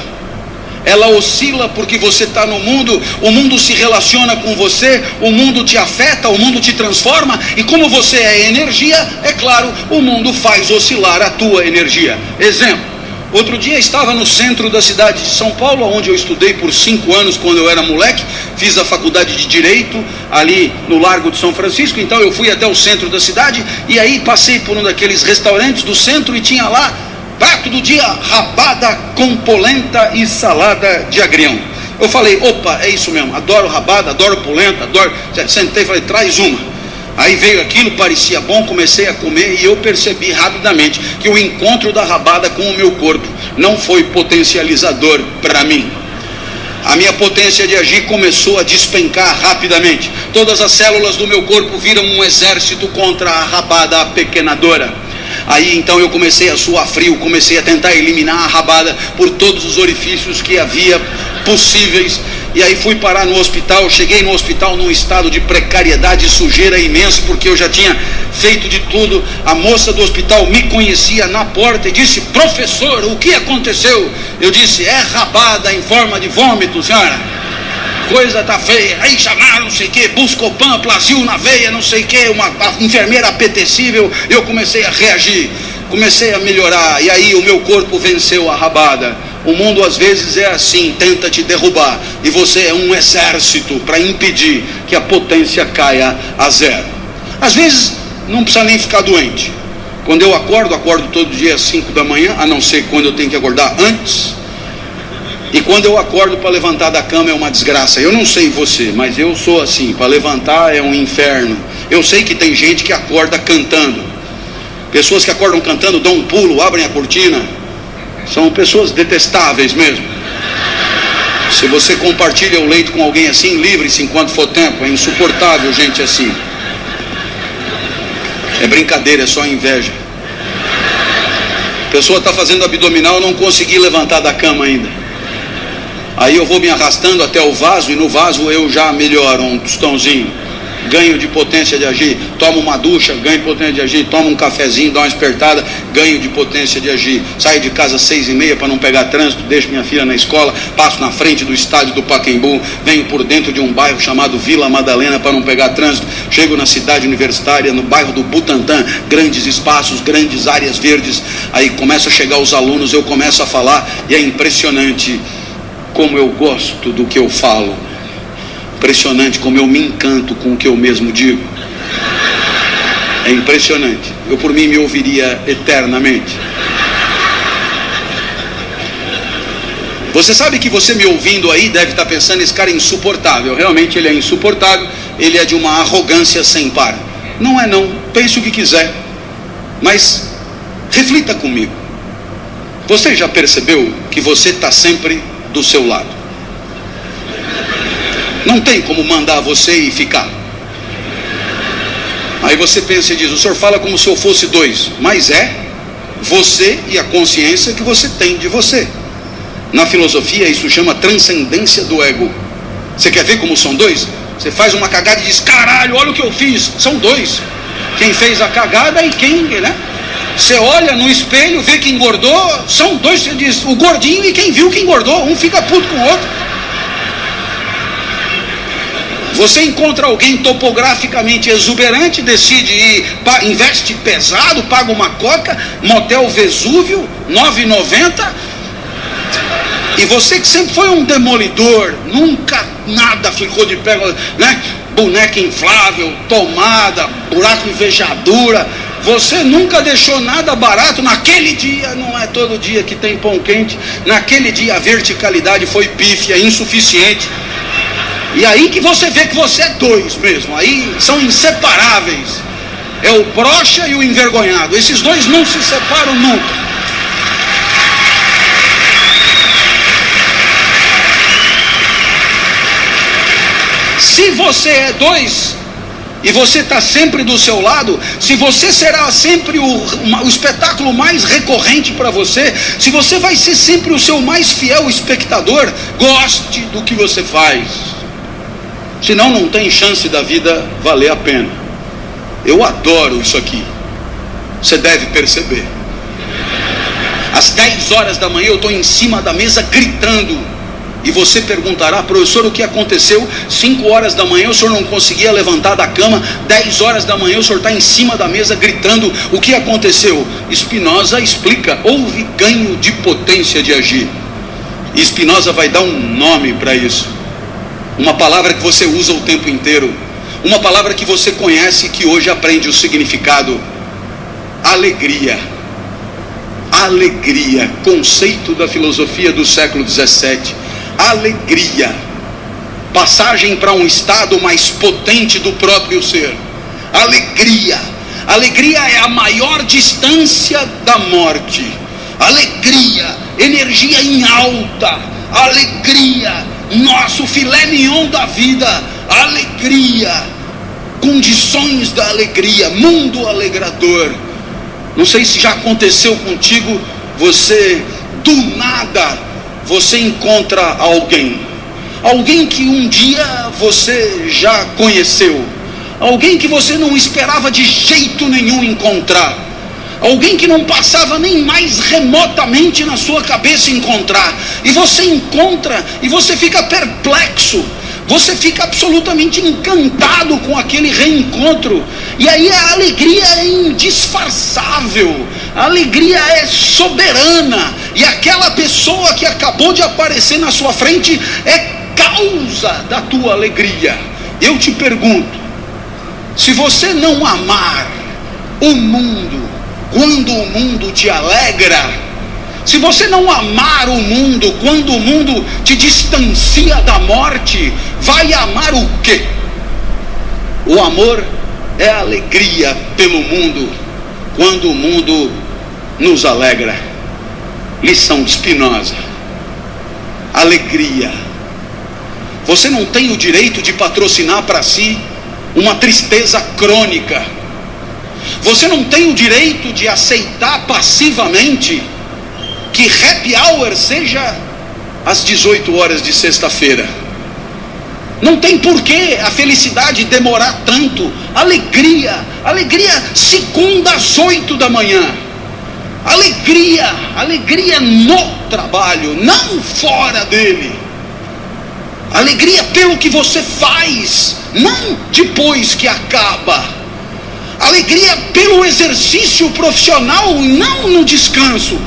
ela oscila porque você está no mundo, o mundo se relaciona com você, o mundo te afeta, o mundo te transforma, e como você é energia, é claro, o mundo faz oscilar a tua energia. Exemplo, outro dia estava no centro da cidade de São Paulo, onde eu estudei por 5 anos quando eu era moleque, fiz a faculdade de Direito ali no Largo de São Francisco, então eu fui até o centro da cidade, e aí passei por um daqueles restaurantes do centro e tinha lá, prato do dia, rabada com polenta e salada de agrião. Eu falei, opa, é isso mesmo, adoro rabada, adoro polenta, adoro. Sentei e falei, traz uma. Aí veio aquilo, parecia bom, comecei a comer e eu percebi rapidamente que o encontro da rabada com o meu corpo não foi potencializador para mim. A minha potência de agir começou a despencar rapidamente. Todas as células do meu corpo viram um exército contra a rabada apequenadora. Aí então eu comecei a suar frio, comecei a tentar eliminar a rabada por todos os orifícios que havia possíveis. E aí fui parar no hospital, cheguei no hospital num estado de precariedade e sujeira imenso, porque eu já tinha feito de tudo. A moça do hospital me conhecia na porta e disse, professor, o que aconteceu? Eu disse, é rabada em forma de vômito, senhora. Coisa tá feia. Aí chamaram não sei o que, Buscopan, Plasil na veia, não sei o que, uma enfermeira apetecível. Eu comecei a reagir, comecei a melhorar, e aí o meu corpo venceu a rabada. O mundo às vezes é assim, tenta te derrubar, e você é um exército para impedir que a potência caia a zero. Às vezes não precisa nem ficar doente. Quando eu acordo todo dia às 5 da manhã, a não ser quando eu tenho que acordar antes. E quando eu acordo para levantar da cama é uma desgraça. Eu não sei você, mas eu sou assim, para levantar é um inferno. Eu sei que tem gente que acorda cantando. Pessoas que acordam cantando, dão um pulo, abrem a cortina. São pessoas detestáveis mesmo. Se você compartilha o leito com alguém assim, livre-se enquanto for tempo. É insuportável gente assim. É brincadeira, é só inveja. A pessoa está fazendo abdominal, não consegui levantar da cama ainda. Aí eu vou me arrastando até o vaso, e no vaso eu já melhoro um tostãozinho, ganho de potência de agir. Tomo uma ducha, ganho de potência de agir. Tomo um cafezinho, dá uma espertada, ganho de potência de agir. Saio de casa às 6h30 para não pegar trânsito, deixo minha filha na escola, passo na frente do estádio do Pacaembu, venho por dentro de um bairro chamado Vila Madalena para não pegar trânsito, chego na cidade universitária, no bairro do Butantã, grandes espaços, grandes áreas verdes. Aí começam a chegar os alunos, eu começo a falar, e é impressionante como eu gosto do que eu falo, impressionante como eu me encanto com o que eu mesmo digo. É impressionante. Eu por mim me ouviria eternamente. Você sabe que você me ouvindo aí deve estar pensando, esse cara é insuportável. Realmente ele é insuportável, ele é de uma arrogância sem par. Não é não, pense o que quiser, mas reflita comigo. Você já percebeu que você está sempre do seu lado? Não tem como mandar você e ficar. Aí você pensa e diz, o senhor fala como se eu fosse dois, mas é você e a consciência que você tem de você. Na filosofia isso chama transcendência do ego. Você quer ver como são dois? Você faz uma cagada e diz, caralho, olha o que eu fiz. São dois, quem fez a cagada e quem, né? Você olha no espelho, vê que engordou, são dois, você diz, o gordinho e quem viu que engordou, um fica puto com o outro. Você encontra alguém topograficamente exuberante, decide ir, investe pesado, paga uma coca, motel Vesúvio, 9,90, e você que sempre foi um demolidor, nunca nada ficou de pé, né? Boneca inflável, tomada, buraco em fechadura. Você nunca deixou nada barato. Naquele dia, não é todo dia que tem pão quente, naquele dia a verticalidade foi pífia, insuficiente. E aí que você vê que você é dois mesmo, aí são inseparáveis. É o broxa e o envergonhado, esses dois não se separam nunca. Se você é dois, e você está sempre do seu lado, se você será sempre o espetáculo mais recorrente para você, se você vai ser sempre o seu mais fiel espectador, goste do que você faz. Senão não tem chance da vida valer a pena. Eu adoro isso aqui. Você deve perceber. Às 10 horas da manhã eu estou em cima da mesa gritando. E você perguntará: professor, o que aconteceu? 5 horas da manhã o senhor não conseguia levantar da cama, 10 horas da manhã o senhor está em cima da mesa gritando, o que aconteceu? Spinoza explica: houve ganho de potência de agir. E Spinoza vai dar um nome para isso, uma palavra que você usa o tempo inteiro, uma palavra que você conhece, que hoje aprende o significado: alegria. Alegria, conceito da filosofia do século XVII. Alegria, passagem para um estado mais potente do próprio ser. Alegria, alegria é a maior distância da morte. Alegria, energia em alta. Alegria, nosso filé mignon da vida. Alegria, condições da alegria, mundo alegrador. Não sei se já aconteceu contigo, você do nada você encontra alguém que um dia você já conheceu, alguém que você não esperava de jeito nenhum encontrar, alguém que não passava nem mais remotamente na sua cabeça encontrar, e você encontra e você fica perplexo, você fica absolutamente encantado com aquele reencontro, e aí a alegria é indisfarçável, a alegria é soberana, e aquela pessoa que acabou de aparecer na sua frente é causa da tua alegria. Eu te pergunto, se você não amar o mundo quando o mundo te alegra, se você não amar o mundo quando o mundo te distancia da morte, vai amar o quê? O amor é alegria pelo mundo quando o mundo nos alegra. Lição de Spinoza: alegria. Você não tem o direito de patrocinar para si uma tristeza crônica. Você não tem o direito de aceitar passivamente que happy hour seja às 18 horas de sexta-feira. Não tem porquê a felicidade demorar tanto. Alegria segunda às 8 da manhã. Alegria no trabalho, não fora dele. Alegria pelo que você faz, não depois que acaba. Alegria pelo exercício profissional, não no descanso.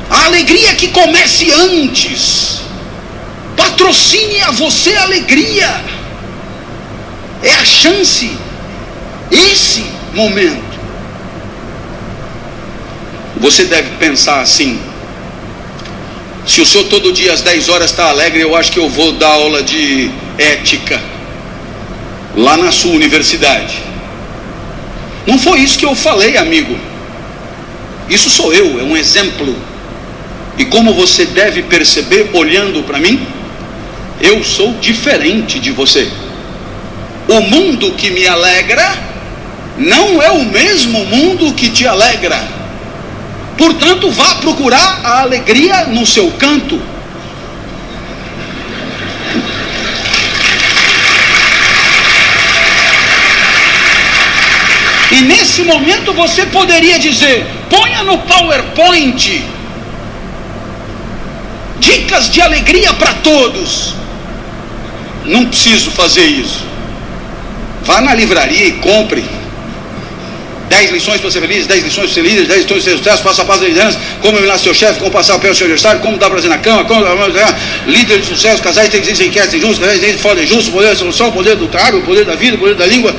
A alegria que comece antes. Patrocine a você a alegria. É a chance, esse momento. Você deve pensar assim: se o senhor todo dia às 10 horas está alegre, eu acho que eu vou dar aula de ética lá na sua universidade. Não foi isso que eu falei, amigo. Isso sou eu, é um exemplo. E como você deve perceber olhando para mim, eu sou diferente de você. O mundo que me alegra não é o mesmo mundo que te alegra. Portanto, vá procurar a alegria no seu canto. E nesse momento você poderia dizer: ponha no PowerPoint dicas de alegria para todos. Não preciso fazer isso. Vá na livraria e compre 10 lições para ser feliz, 10 lições para ser líder, 10 lições para ser sucesso, passo a passo da liderança, como eliminar seu chefe, como passar o pé ao seu adversário, como dar prazer na cama, como líder de sucesso, casais tem que ser inquietos, injustos, casais tem que ser justos, poder da solução, poder do cargo, poder da vida, poder da língua.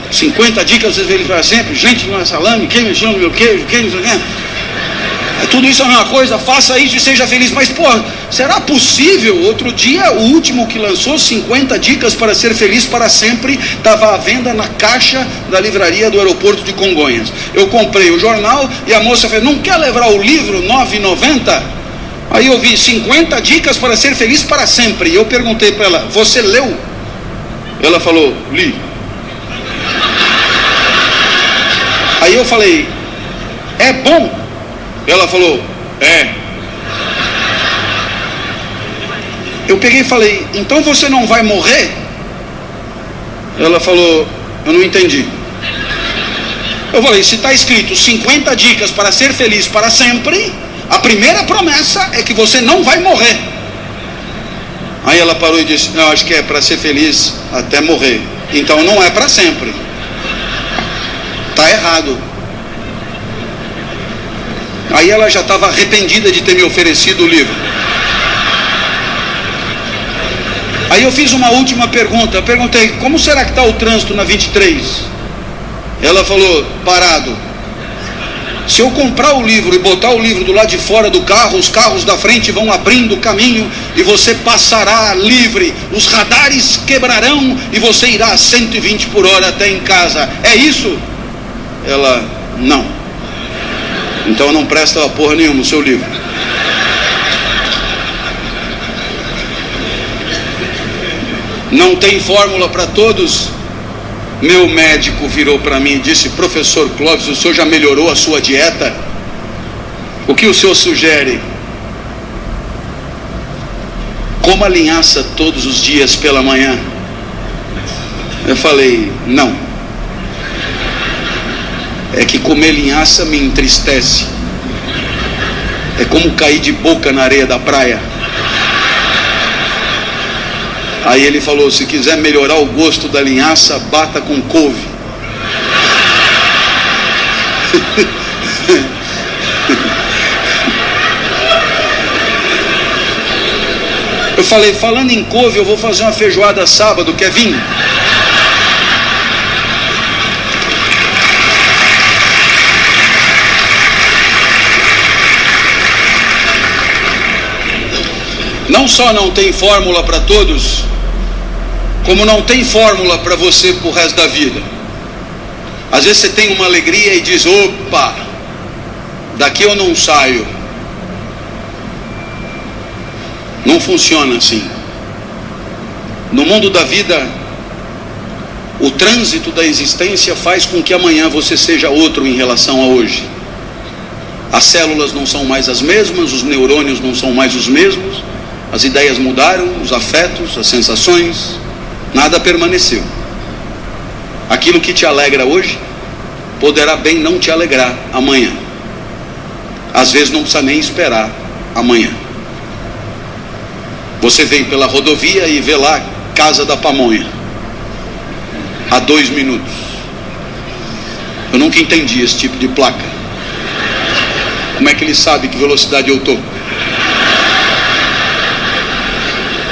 50 dicas para ser feliz para sempre. Gente, não é salame, quem mexeu no meu queijo, quem não sei o que. Tudo isso é a mesma coisa, faça isso e seja feliz. Mas será possível? Outro dia, o último que lançou 50 dicas para ser feliz para sempre, estava à venda na caixa da livraria do aeroporto de Congonhas. Eu comprei o jornal e a moça falou: não quer levar o livro, R$ 9,90? Aí eu vi 50 dicas para ser feliz para sempre. E eu perguntei para ela: você leu? Ela falou: li. Aí eu falei: é bom? Ela falou: é. Eu peguei e falei: então você não vai morrer? Ela falou: eu não entendi. Eu falei: se está escrito 50 dicas para ser feliz para sempre, a primeira promessa é que você não vai morrer. Aí ela parou e disse: não, acho que é para ser feliz até morrer. Então não é para sempre. Está errado. Aí ela já estava arrependida de ter me oferecido o livro. Aí eu fiz uma última pergunta. Eu perguntei: como será que está o trânsito na 23? Ela falou: parado. Se eu comprar o livro e botar o livro do lado de fora do carro, os carros da frente vão abrindo o caminho e você passará livre. Os radares quebrarão e você irá a 120 por hora até em casa. É isso? Ela: não. Então não presta porra nenhuma o seu livro. Não tem fórmula para todos? Meu médico virou para mim e disse: professor Clóvis, o senhor já melhorou a sua dieta? O que o senhor sugere? Coma linhaça todos os dias pela manhã. Eu falei: não. É que comer linhaça me entristece. É como cair de boca na areia da praia. Aí ele falou: se quiser melhorar o gosto da linhaça, bata com couve. Eu falei: falando em couve, eu vou fazer uma feijoada sábado, quer vir? Não só não tem fórmula para todos, como não tem fórmula para você pro resto da vida. Às vezes você tem uma alegria e diz: opa, daqui eu não saio. Não funciona assim. No mundo da vida, o trânsito da existência faz com que amanhã você seja outro em relação a hoje. As células não são mais as mesmas, os neurônios não são mais os mesmos, as ideias mudaram, os afetos, as sensações, nada permaneceu. Aquilo que te alegra hoje poderá bem não te alegrar amanhã. Às vezes não precisa nem esperar amanhã. Você vem pela rodovia e vê lá Casa da Pamonha a 2 minutos. Eu nunca entendi esse tipo de placa. Como é que ele sabe que velocidade eu estou?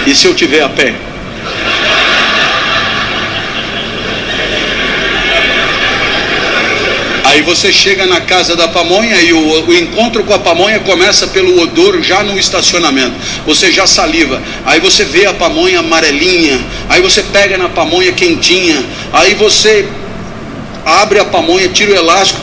E se eu tiver a pé? Aí você chega na Casa da Pamonha e o encontro com a pamonha começa pelo odor já no estacionamento. Você já saliva. Aí você vê a pamonha amarelinha. Aí você pega na pamonha quentinha. Aí você abre a pamonha, tira o elástico,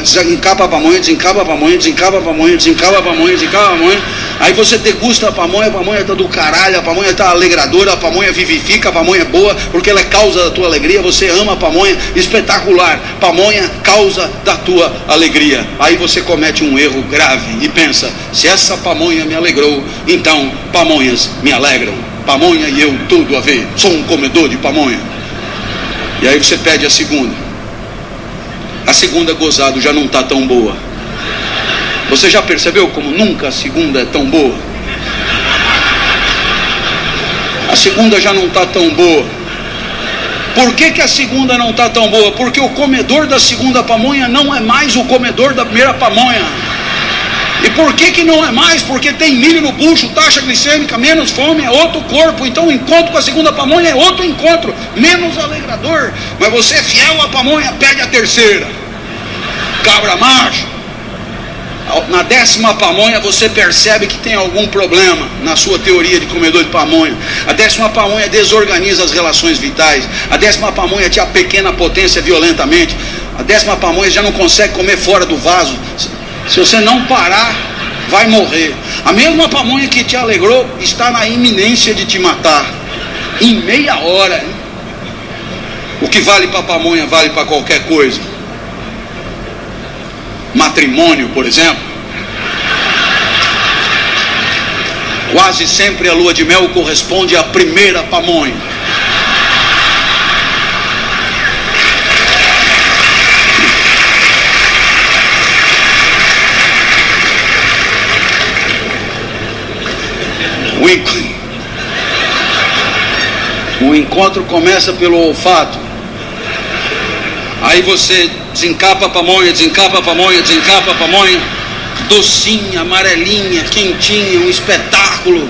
desencapa a pamonha, desencapa a pamonha, desencapa a pamonha, desencapa a pamonha, desencapa a pamonha. Aí você degusta a pamonha está do caralho, a pamonha está alegradora, a pamonha vivifica, a pamonha é boa, porque ela é causa da tua alegria, você ama a pamonha, espetacular, pamonha, causa da tua alegria. Aí você comete um erro grave e pensa: se essa pamonha me alegrou, então pamonhas me alegram. Pamonha e eu tudo a ver, sou um comedor de pamonha. E aí você pede a segunda. A segunda gozado já não está tão boa. Você já percebeu como nunca a segunda é tão boa? A segunda já não está tão boa. Por que a segunda não está tão boa? Porque o comedor da segunda pamonha não é mais o comedor da primeira pamonha. E por que não é mais? Porque tem milho no bucho, taxa glicêmica, menos fome, é outro corpo. Então o encontro com a segunda pamonha é outro encontro, menos alegrador. Mas você é fiel à pamonha, pede a terceira. Cabra macho. Na 10ª pamonha você percebe que tem algum problema na sua teoria de comedor de pamonha. A 10ª pamonha desorganiza as relações vitais. A 10ª pamonha te apequena a potência violentamente. A 10ª pamonha já não consegue comer fora do vaso. Se você não parar, vai morrer. A mesma pamonha que te alegrou está na iminência de te matar. Em meia hora. Hein? O que vale para a pamonha vale para qualquer coisa. Matrimônio, por exemplo. Quase sempre a lua de mel corresponde à primeira pamonha. O encontro começa pelo olfato. Aí você desencapa a pamonha, desencapa a pamonha, desencapa a pamonha. Docinha, amarelinha, quentinha, um espetáculo.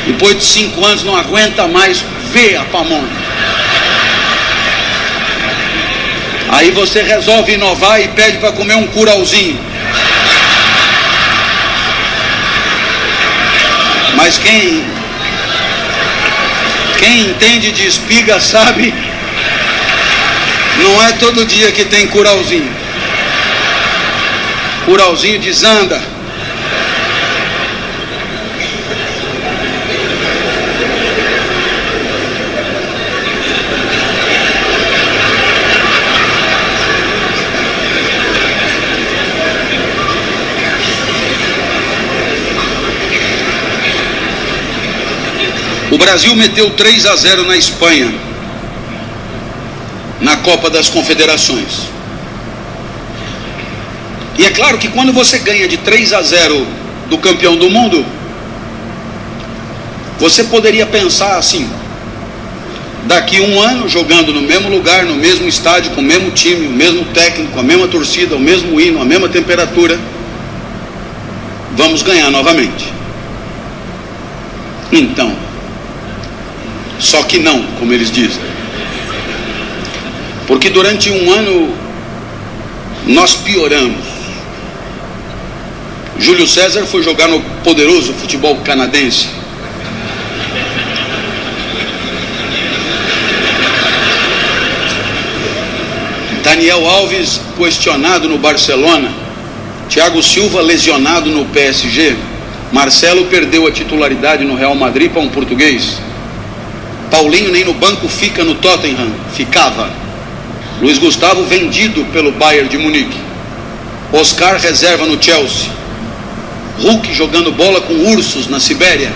Depois de 5 anos não aguenta mais ver a pamonha. Aí você resolve inovar e pede para comer um curauzinho. Mas quem entende de espiga sabe, não é todo dia que tem curauzinho. Curauzinho desanda. O Brasil meteu 3-0 na Espanha, na Copa das Confederações. E é claro que quando você ganha de 3-0 do campeão do mundo, você poderia pensar assim: daqui 1 ano, jogando no mesmo lugar, no mesmo estádio, com o mesmo time, o mesmo técnico, a mesma torcida, o mesmo hino, a mesma temperatura, vamos ganhar novamente. Então, só que não, como eles dizem. Porque durante 1 ano nós pioramos. Júlio César foi jogar no poderoso futebol canadense. Daniel Alves questionado no Barcelona. Thiago Silva lesionado no PSG. Marcelo perdeu a titularidade no Real Madrid para um português. Paulinho nem no banco fica no Tottenham, ficava. Luiz Gustavo vendido pelo Bayern de Munique. Oscar reserva no Chelsea. Hulk jogando bola com ursos na Sibéria.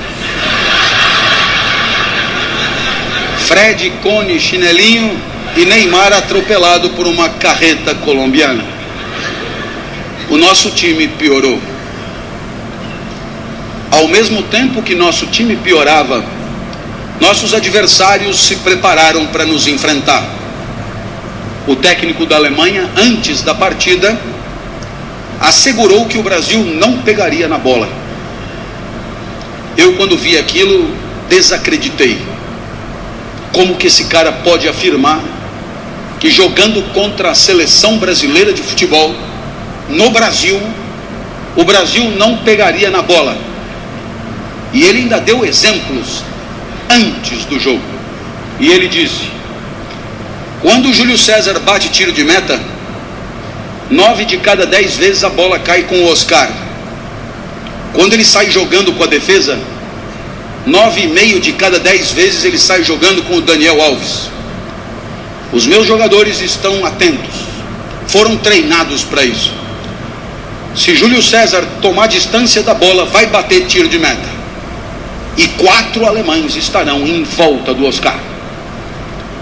Fred, Cone, chinelinho e Neymar atropelado por uma carreta colombiana. O nosso time piorou. Ao mesmo tempo que nosso time piorava, nossos adversários se prepararam para nos enfrentar. O técnico da Alemanha, antes da partida, assegurou que o Brasil não pegaria na bola. Eu, quando vi aquilo, desacreditei. Como que esse cara pode afirmar que jogando contra a seleção brasileira de futebol, no Brasil, o Brasil não pegaria na bola? E ele ainda deu exemplos antes do jogo. E ele disse: quando o Júlio César bate tiro de meta, 9 de cada 10 vezes a bola cai com o Oscar. Quando ele sai jogando com a defesa, 9,5 de cada 10 vezes ele sai jogando com o Daniel Alves. Os meus jogadores estão atentos, foram treinados para isso. Se Júlio César tomar distância da bola, vai bater tiro de meta. E 4 alemães estarão em volta do Oscar.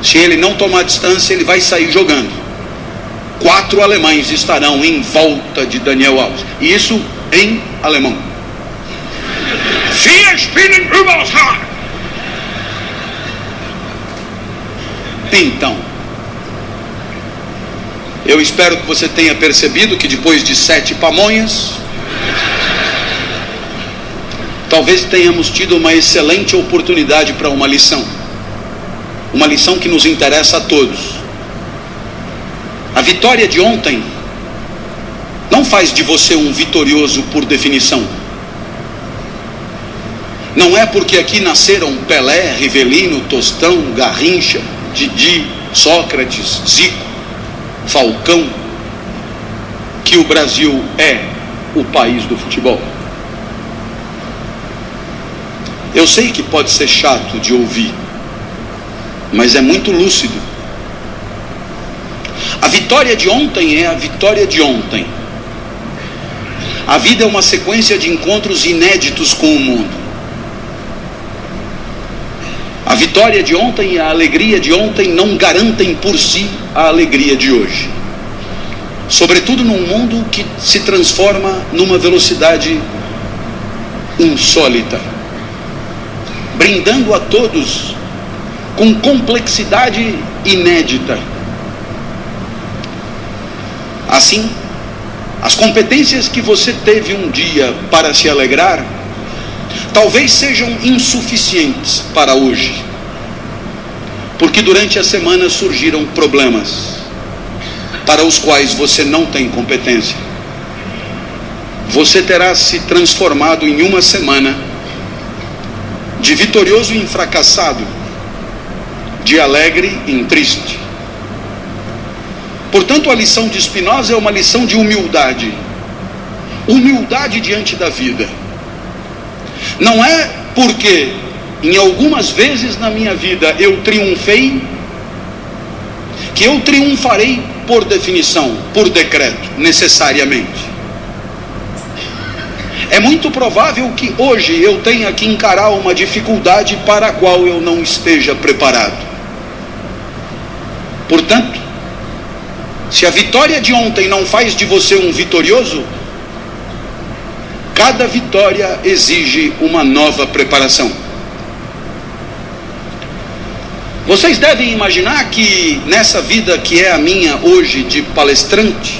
Se ele não tomar distância, ele vai sair jogando. 4 alemães estarão em volta de Daniel Alves. E isso em alemão. Wir spielen über Oscar. Então, eu espero que você tenha percebido que depois de 7 pamonhas, talvez tenhamos tido uma excelente oportunidade para uma lição. Uma lição que nos interessa a todos. A vitória de ontem não faz de você um vitorioso por definição. Não é porque aqui nasceram Pelé, Rivelino, Tostão, Garrincha, Didi, Sócrates, Zico, Falcão, que o Brasil é o país do futebol. Eu sei que pode ser chato de ouvir, mas é muito lúcido. A vitória de ontem é a vitória de ontem. A vida é uma sequência de encontros inéditos com o mundo. A vitória de ontem e a alegria de ontem não garantem por si a alegria de hoje. Sobretudo num mundo que se transforma numa velocidade insólita, brindando a todos com complexidade inédita. Assim, as competências que você teve um dia para se alegrar, talvez sejam insuficientes para hoje, porque durante a semana surgiram problemas para os quais você não tem competência. Você terá se transformado em uma semana de vitorioso em fracassado, de alegre em triste. Portanto, a lição de Spinoza é uma lição de humildade. Humildade diante da vida. Não é porque em algumas vezes na minha vida eu triunfei, que eu triunfarei por definição, por decreto, necessariamente. É muito provável que hoje eu tenha que encarar uma dificuldade para a qual eu não esteja preparado. Portanto, se a vitória de ontem não faz de você um vitorioso, cada vitória exige uma nova preparação. Vocês devem imaginar que nessa vida que é a minha hoje de palestrante,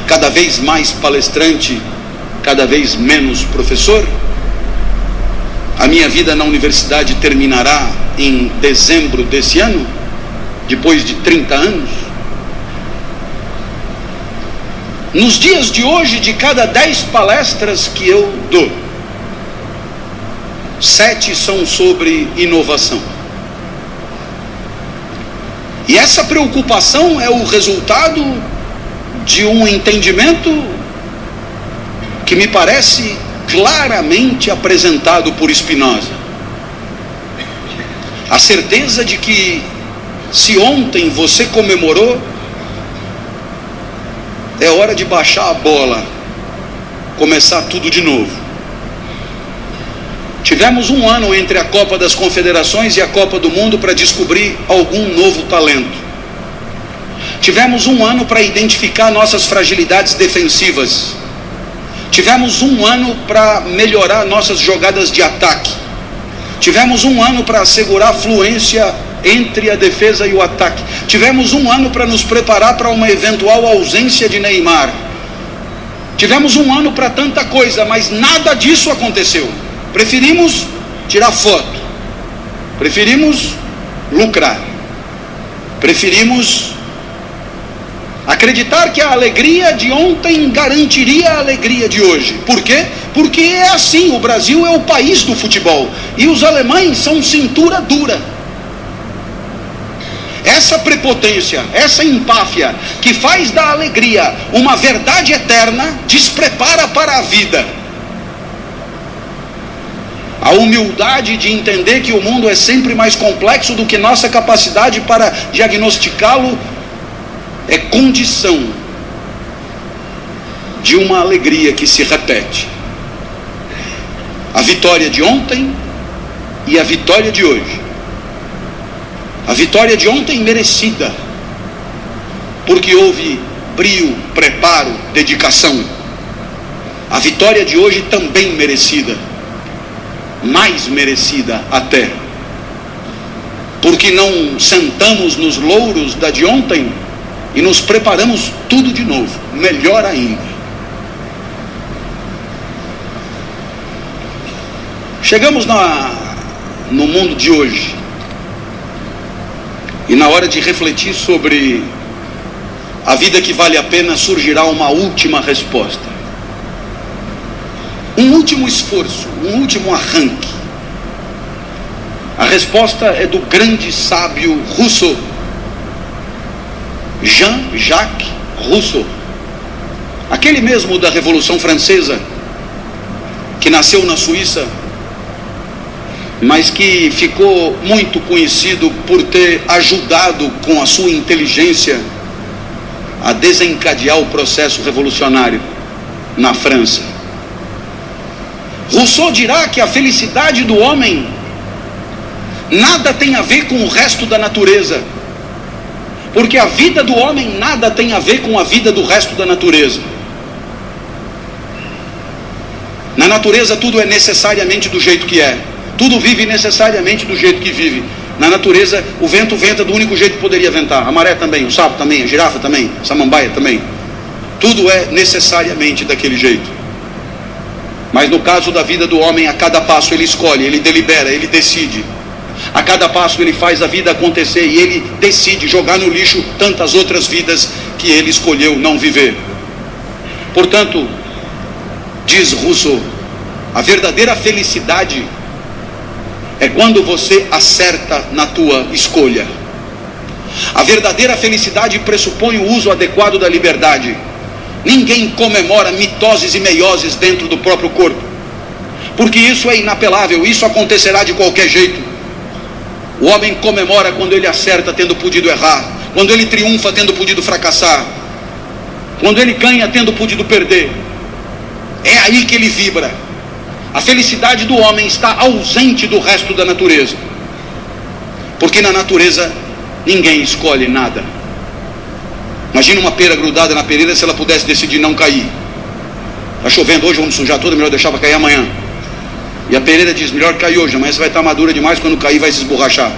cada vez mais palestrante, cada vez menos professor, a minha vida na universidade terminará em dezembro desse ano, depois de 30 anos. Nos dias de hoje, de cada 10 palestras que eu dou, 7 são sobre inovação. E essa preocupação é o resultado de um entendimento que me parece claramente apresentado por Spinoza. A certeza de que se ontem você comemorou, é hora de baixar a bola, começar tudo de novo. Tivemos um ano entre a Copa das Confederações e a Copa do Mundo para descobrir algum novo talento. Tivemos um ano para identificar nossas fragilidades defensivas. Tivemos um ano para melhorar nossas jogadas de ataque. Tivemos um ano para assegurar fluência entre a defesa e o ataque. Tivemos um ano para nos preparar para uma eventual ausência de Neymar. Tivemos um ano para tanta coisa, mas nada disso aconteceu. Preferimos tirar foto, preferimos lucrar, preferimos acreditar que a alegria de ontem garantiria a alegria de hoje. Por quê? Porque é assim, o Brasil é o país do futebol e os alemães são cintura dura. Essa prepotência, essa empáfia que faz da alegria uma verdade eterna, desprepara para a vida. A humildade de entender que o mundo é sempre mais complexo do que nossa capacidade para diagnosticá-lo é condição de uma alegria que se repete. A vitória de ontem e a vitória de hoje. A vitória de ontem merecida, porque houve brio, preparo, dedicação. A vitória de hoje também merecida, mais merecida até, porque não sentamos nos louros da de ontem e nos preparamos tudo de novo, melhor ainda. Chegamos no mundo de hoje, e na hora de refletir sobre a vida que vale a pena, surgirá uma última resposta. Um último esforço, um último arranque. A resposta é do grande sábio Rousseau, Jean-Jacques Rousseau, aquele mesmo da Revolução Francesa, que nasceu na Suíça, mas que ficou muito conhecido por ter ajudado com a sua inteligência a desencadear o processo revolucionário na França. Rousseau dirá que a felicidade do homem nada tem a ver com o resto da natureza, porque a vida do homem nada tem a ver com a vida do resto da natureza. Na natureza tudo é necessariamente do jeito que é, tudo vive necessariamente do jeito que vive, Na natureza, o vento venta do único jeito que poderia ventar. A maré também, o sapo também, a girafa também, a samambaia também. Tudo é necessariamente daquele jeito. Mas no caso da vida do homem, a cada passo ele escolhe, ele delibera, ele decide. A cada passo ele faz a vida acontecer e ele decide jogar no lixo tantas outras vidas que ele escolheu não viver. Portanto, diz Rousseau, a verdadeira felicidade é quando você acerta na tua escolha. A verdadeira felicidade pressupõe o uso adequado da liberdade. Ninguém comemora mitoses e meioses dentro do próprio corpo, porque isso é inapelável, isso acontecerá de qualquer jeito. O homem comemora quando ele acerta tendo podido errar, quando ele triunfa tendo podido fracassar, quando ele ganha tendo podido perder. É aí que ele vibra. A felicidade do homem está ausente do resto da natureza, porque na natureza ninguém escolhe nada. Imagina uma pera grudada na pereira, se ela pudesse decidir não cair. Está chovendo hoje, vamos sujar toda, melhor deixar para cair amanhã. E a pereira diz, melhor cair hoje, amanhã você vai estar madura demais, quando cair vai se esborrachar.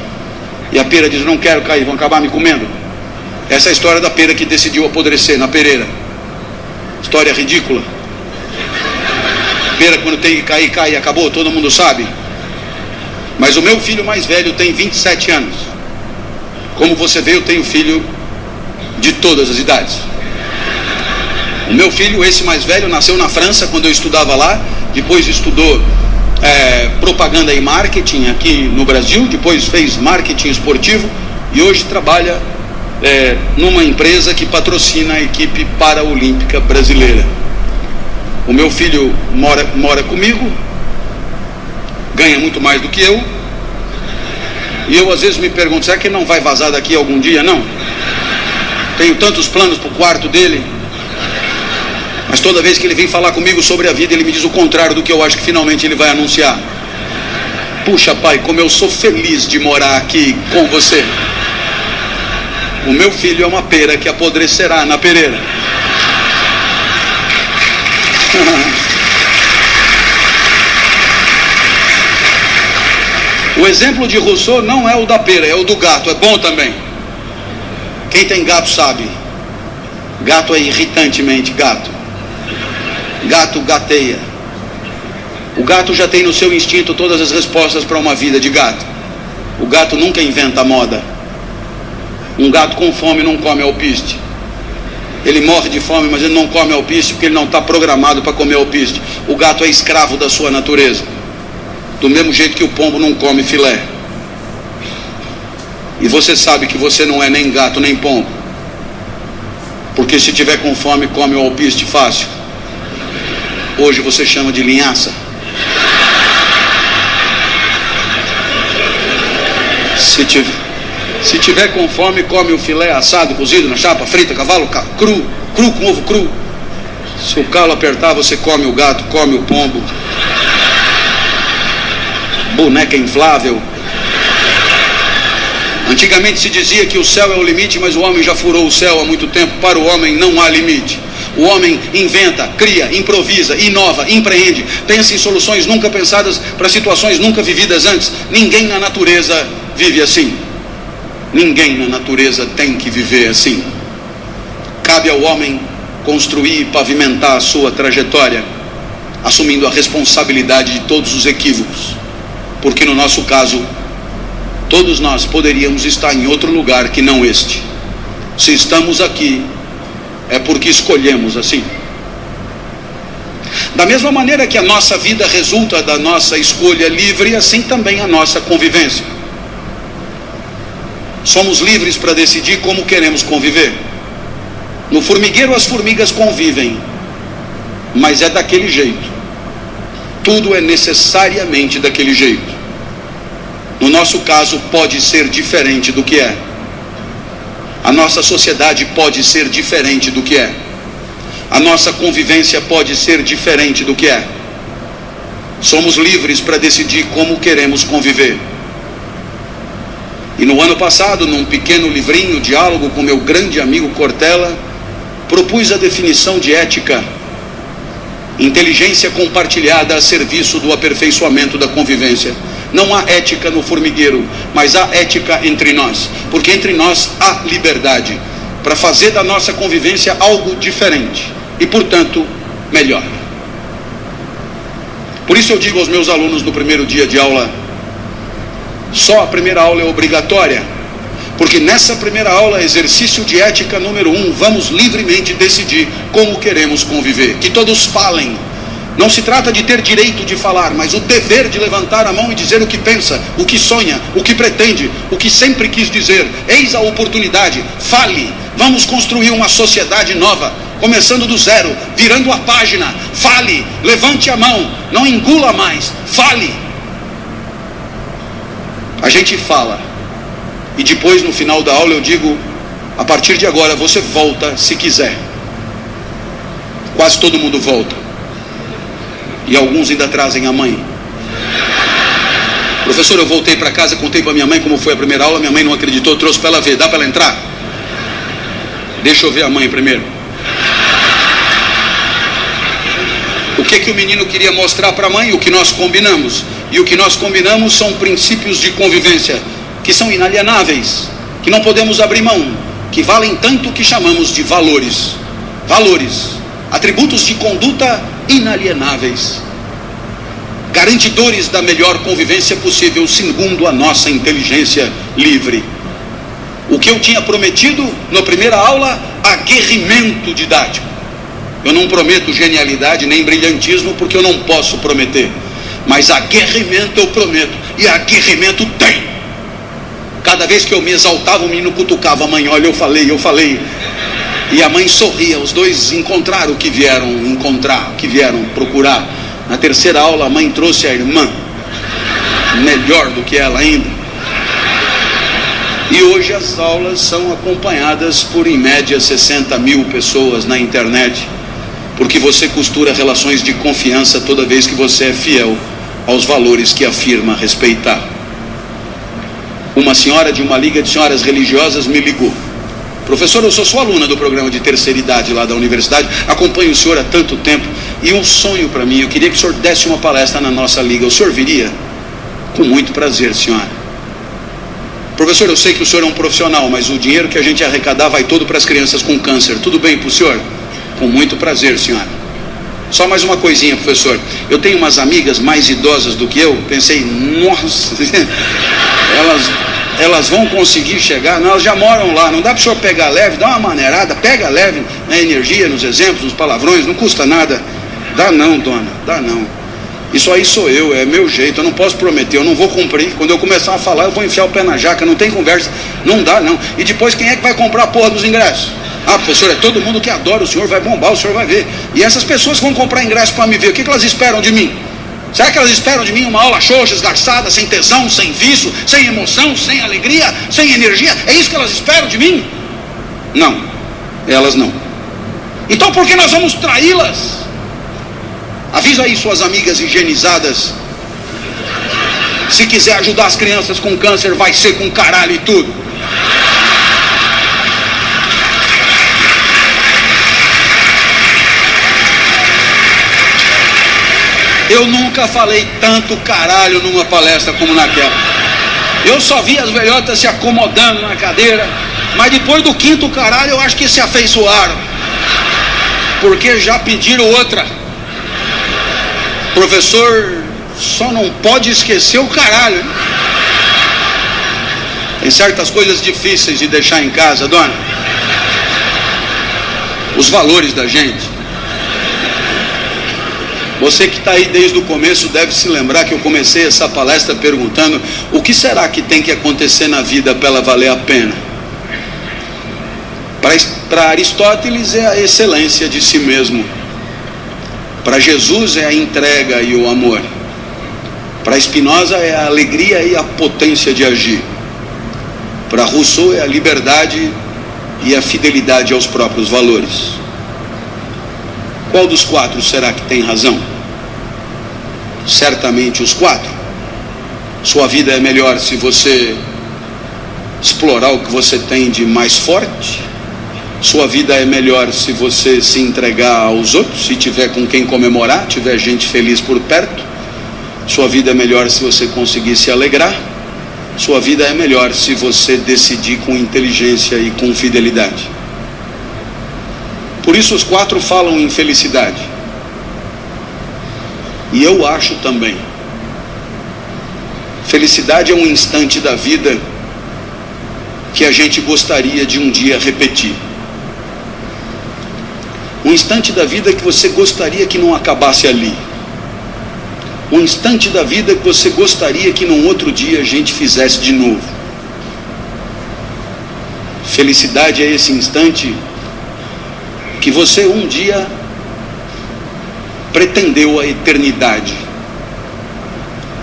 E a pera diz, não quero cair, vão acabar me comendo. Essa é a história da pera que decidiu apodrecer na pereira. História ridícula. Pera, quando tem que cair, cai, acabou, todo mundo sabe. Mas o meu filho mais velho tem 27 anos. Como você vê, eu tenho filho de todas as idades. O meu filho, esse mais velho, nasceu na França quando eu estudava lá, depois estudou propaganda e marketing aqui no Brasil, depois fez marketing esportivo e hoje trabalha numa empresa que patrocina a equipe paraolímpica brasileira. O meu filho mora comigo, ganha muito mais do que eu, e eu às vezes me pergunto, será que ele não vai vazar daqui algum dia? Não. Tenho tantos planos para o quarto dele, mas toda vez que ele vem falar comigo sobre a vida, ele me diz o contrário do que eu acho que finalmente ele vai anunciar. Puxa, pai, como eu sou feliz de morar aqui com você. O meu filho é uma pera que apodrecerá na pereira. O exemplo de Rousseau não é o da pera, é o do gato, é bom também. Quem tem gato sabe. Gato é irritantemente gato. Gato gateia. O gato já tem no seu instinto todas as respostas para uma vida de gato. O gato nunca inventa moda. Um gato com fome não come alpiste. Ele morre de fome, mas ele não come alpiste porque ele não está programado para comer alpiste. O gato é escravo da sua natureza, do mesmo jeito que o pombo não come filé. E você sabe que você não é nem gato nem pombo, porque se tiver com fome come o alpiste fácil. Hoje você chama de linhaça. Se tiver com fome, come o filé assado, cozido na chapa, frita, cavalo, cru com ovo cru. Se o calo apertar, você come o gato, come o pombo. Boneca inflável. Antigamente se dizia que o céu é o limite, mas o homem já furou o céu há muito tempo. Para o homem não há limite. O homem inventa, cria, improvisa, inova, empreende, pensa em soluções nunca pensadas para situações nunca vividas antes. Ninguém na natureza vive assim. Ninguém na natureza tem que viver assim. Cabe ao homem construir e pavimentar a sua trajetória, assumindo a responsabilidade de todos os equívocos, porque no nosso caso, todos nós poderíamos estar em outro lugar que não este. Se estamos aqui, é porque escolhemos assim. Da mesma maneira que a nossa vida resulta da nossa escolha livre, assim também a nossa convivência. Somos livres para decidir como queremos conviver. No formigueiro as formigas convivem, mas é daquele jeito. Tudo é necessariamente daquele jeito. No nosso caso pode ser diferente do que é. A nossa sociedade pode ser diferente do que é. A nossa convivência pode ser diferente do que é. Somos livres para decidir como queremos conviver. E no ano passado, num pequeno livrinho, Diálogo com meu grande amigo Cortella, propus a definição de ética: inteligência compartilhada a serviço do aperfeiçoamento da convivência. Não há ética no formigueiro, mas há ética entre nós, porque entre nós há liberdade para fazer da nossa convivência algo diferente e, portanto, melhor. Por isso eu digo aos meus alunos no primeiro dia de aula: só a primeira aula é obrigatória, porque nessa primeira aula, exercício de ética número 1, vamos livremente decidir como queremos conviver. Que todos falem. Não se trata de ter direito de falar, mas o dever de levantar a mão e dizer o que pensa, o que sonha, o que pretende, o que sempre quis dizer. Eis a oportunidade, fale. Vamos construir uma sociedade nova, começando do zero, virando a página. Fale, levante a mão, não engula mais, fale. A gente fala, e depois no final da aula eu digo: a partir de agora você volta se quiser. Quase todo mundo volta, e alguns ainda trazem a mãe. Professor, eu voltei para casa, contei para minha mãe como foi a primeira aula, minha mãe não acreditou, trouxe para ela ver. Dá para ela entrar? Deixa eu ver a mãe primeiro. O que o menino queria mostrar para a mãe? O que nós combinamos. E o que nós combinamos são princípios de convivência que são inalienáveis, que não podemos abrir mão, que valem tanto que chamamos de valores. Valores, atributos de conduta inalienáveis, garantidores da melhor convivência possível segundo a nossa inteligência livre. O que eu tinha prometido na primeira aula: aguerrimento didático. Eu não prometo genialidade nem brilhantismo, porque eu não posso prometer, mas aguerrimento eu prometo, e aguerrimento tem. Cada vez que eu me exaltava, o menino cutucava a mãe: olha, eu falei. E a mãe sorria. Os dois encontraram o que vieram encontrar, o que vieram procurar. Na terceira aula, a mãe trouxe a irmã, melhor do que ela ainda. E hoje as aulas são acompanhadas por, em média, 60 mil pessoas na internet, porque você costura relações de confiança toda vez que você é fiel aos valores que afirma respeitar. Uma senhora de uma liga de senhoras religiosas me ligou: professor, eu sou sua aluna do programa de terceira idade lá da universidade, acompanho o senhor há tanto tempo, e um sonho para mim, eu queria que o senhor desse uma palestra na nossa liga. O senhor viria? Com muito prazer, senhora. Professor, eu sei que o senhor é um profissional, mas o dinheiro que a gente arrecadar vai todo para as crianças com câncer. Tudo bem para o senhor? Com muito prazer, senhora. Só mais uma coisinha, professor. Eu tenho umas amigas mais idosas do que eu. Pensei: nossa, elas vão conseguir chegar? Não, elas já moram lá. Não dá para o senhor pegar leve, dá uma maneirada, pega leve na energia, nos exemplos, nos palavrões, não custa nada. Dá não, dona, dá não. Isso aí sou eu, é meu jeito, eu não posso prometer, eu não vou cumprir. Quando eu começar a falar, eu vou enfiar o pé na jaca, não tem conversa, não dá não. E depois, quem é que vai comprar a porra dos ingressos? Ah, professor, é todo mundo que adora o senhor, vai bombar, o senhor vai ver. E essas pessoas que vão comprar ingresso para me ver, o que elas esperam de mim? Será que elas esperam de mim uma aula xoxa, esgarçada, sem tesão, sem vício, sem emoção, sem alegria, sem energia? É isso que elas esperam de mim? Não, elas não. Então por que nós vamos traí-las? Avisa aí suas amigas higienizadas. Se quiser ajudar as crianças com câncer, vai ser com caralho e tudo. Eu nunca falei tanto caralho numa palestra como naquela. Eu só vi as velhotas se acomodando na cadeira, mas depois do quinto caralho eu acho que se afeiçoaram, porque já pediram outra. Professor, só não pode esquecer o caralho, hein? Tem certas coisas difíceis de deixar em casa, dona. Os valores da gente. Você que está aí desde o começo deve se lembrar que eu comecei essa palestra perguntando: o que será que tem que acontecer na vida para ela valer a pena? Para Aristóteles é a excelência de si mesmo. Para Jesus é a entrega e o amor. Para Spinoza é a alegria e a potência de agir. Para Rousseau é a liberdade e a fidelidade aos próprios valores. Qual dos quatro será que tem razão? Certamente os quatro. Sua vida é melhor se você explorar o que você tem de mais forte. Sua vida é melhor se você se entregar aos outros, se tiver com quem comemorar, tiver gente feliz por perto. Sua vida é melhor se você conseguir se alegrar. Sua vida é melhor se você decidir com inteligência e com fidelidade. Por isso os 4 falam em felicidade. E eu acho também. Felicidade é um instante da vida que a gente gostaria de um dia repetir. Um instante da vida que você gostaria que não acabasse ali. Um instante da vida que você gostaria que num outro dia a gente fizesse de novo. Felicidade é esse instante que você um dia pretendeu a eternidade.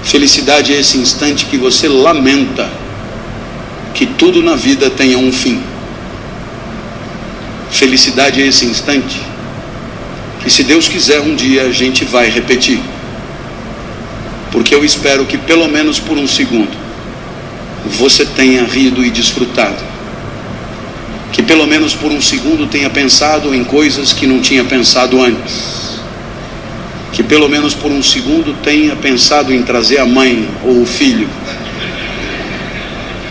Felicidade é esse instante que você lamenta que tudo na vida tenha um fim. Felicidade é esse instante que, se Deus quiser, um dia a gente vai repetir. Porque eu espero que pelo menos por um segundo você tenha rido e desfrutado. Que pelo menos por um segundo tenha pensado em coisas que não tinha pensado antes. Que pelo menos por um segundo tenha pensado em trazer a mãe ou o filho.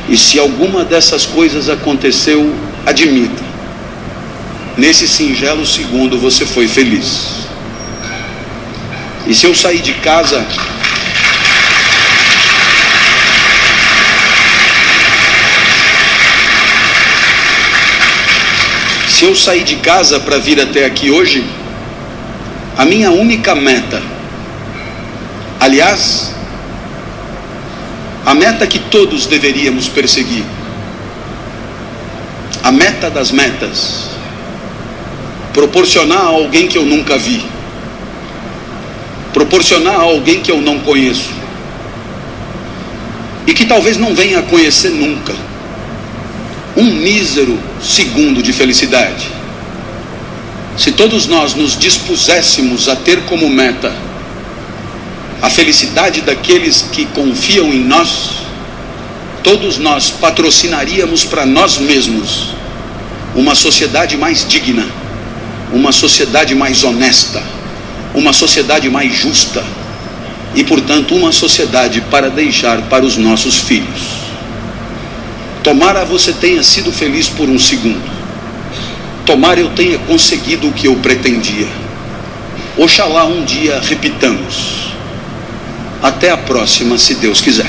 E se alguma dessas coisas aconteceu, admita. Nesse singelo segundo você foi feliz. E se eu sair de casa para vir até aqui hoje, a minha única meta, aliás, a meta que todos deveríamos perseguir, a meta das metas, proporcionar a alguém que eu nunca vi, proporcionar a alguém que eu não conheço, e que talvez não venha a conhecer nunca, um mísero segundo de felicidade. Se todos nós nos dispuséssemos a ter como meta a felicidade daqueles que confiam em nós, todos nós patrocinaríamos para nós mesmos uma sociedade mais digna, uma sociedade mais honesta, uma sociedade mais justa e, portanto, uma sociedade para deixar para os nossos filhos. Tomara você tenha sido feliz por um segundo. Tomara eu tenha conseguido o que eu pretendia. Oxalá um dia repitamos. Até a próxima, se Deus quiser.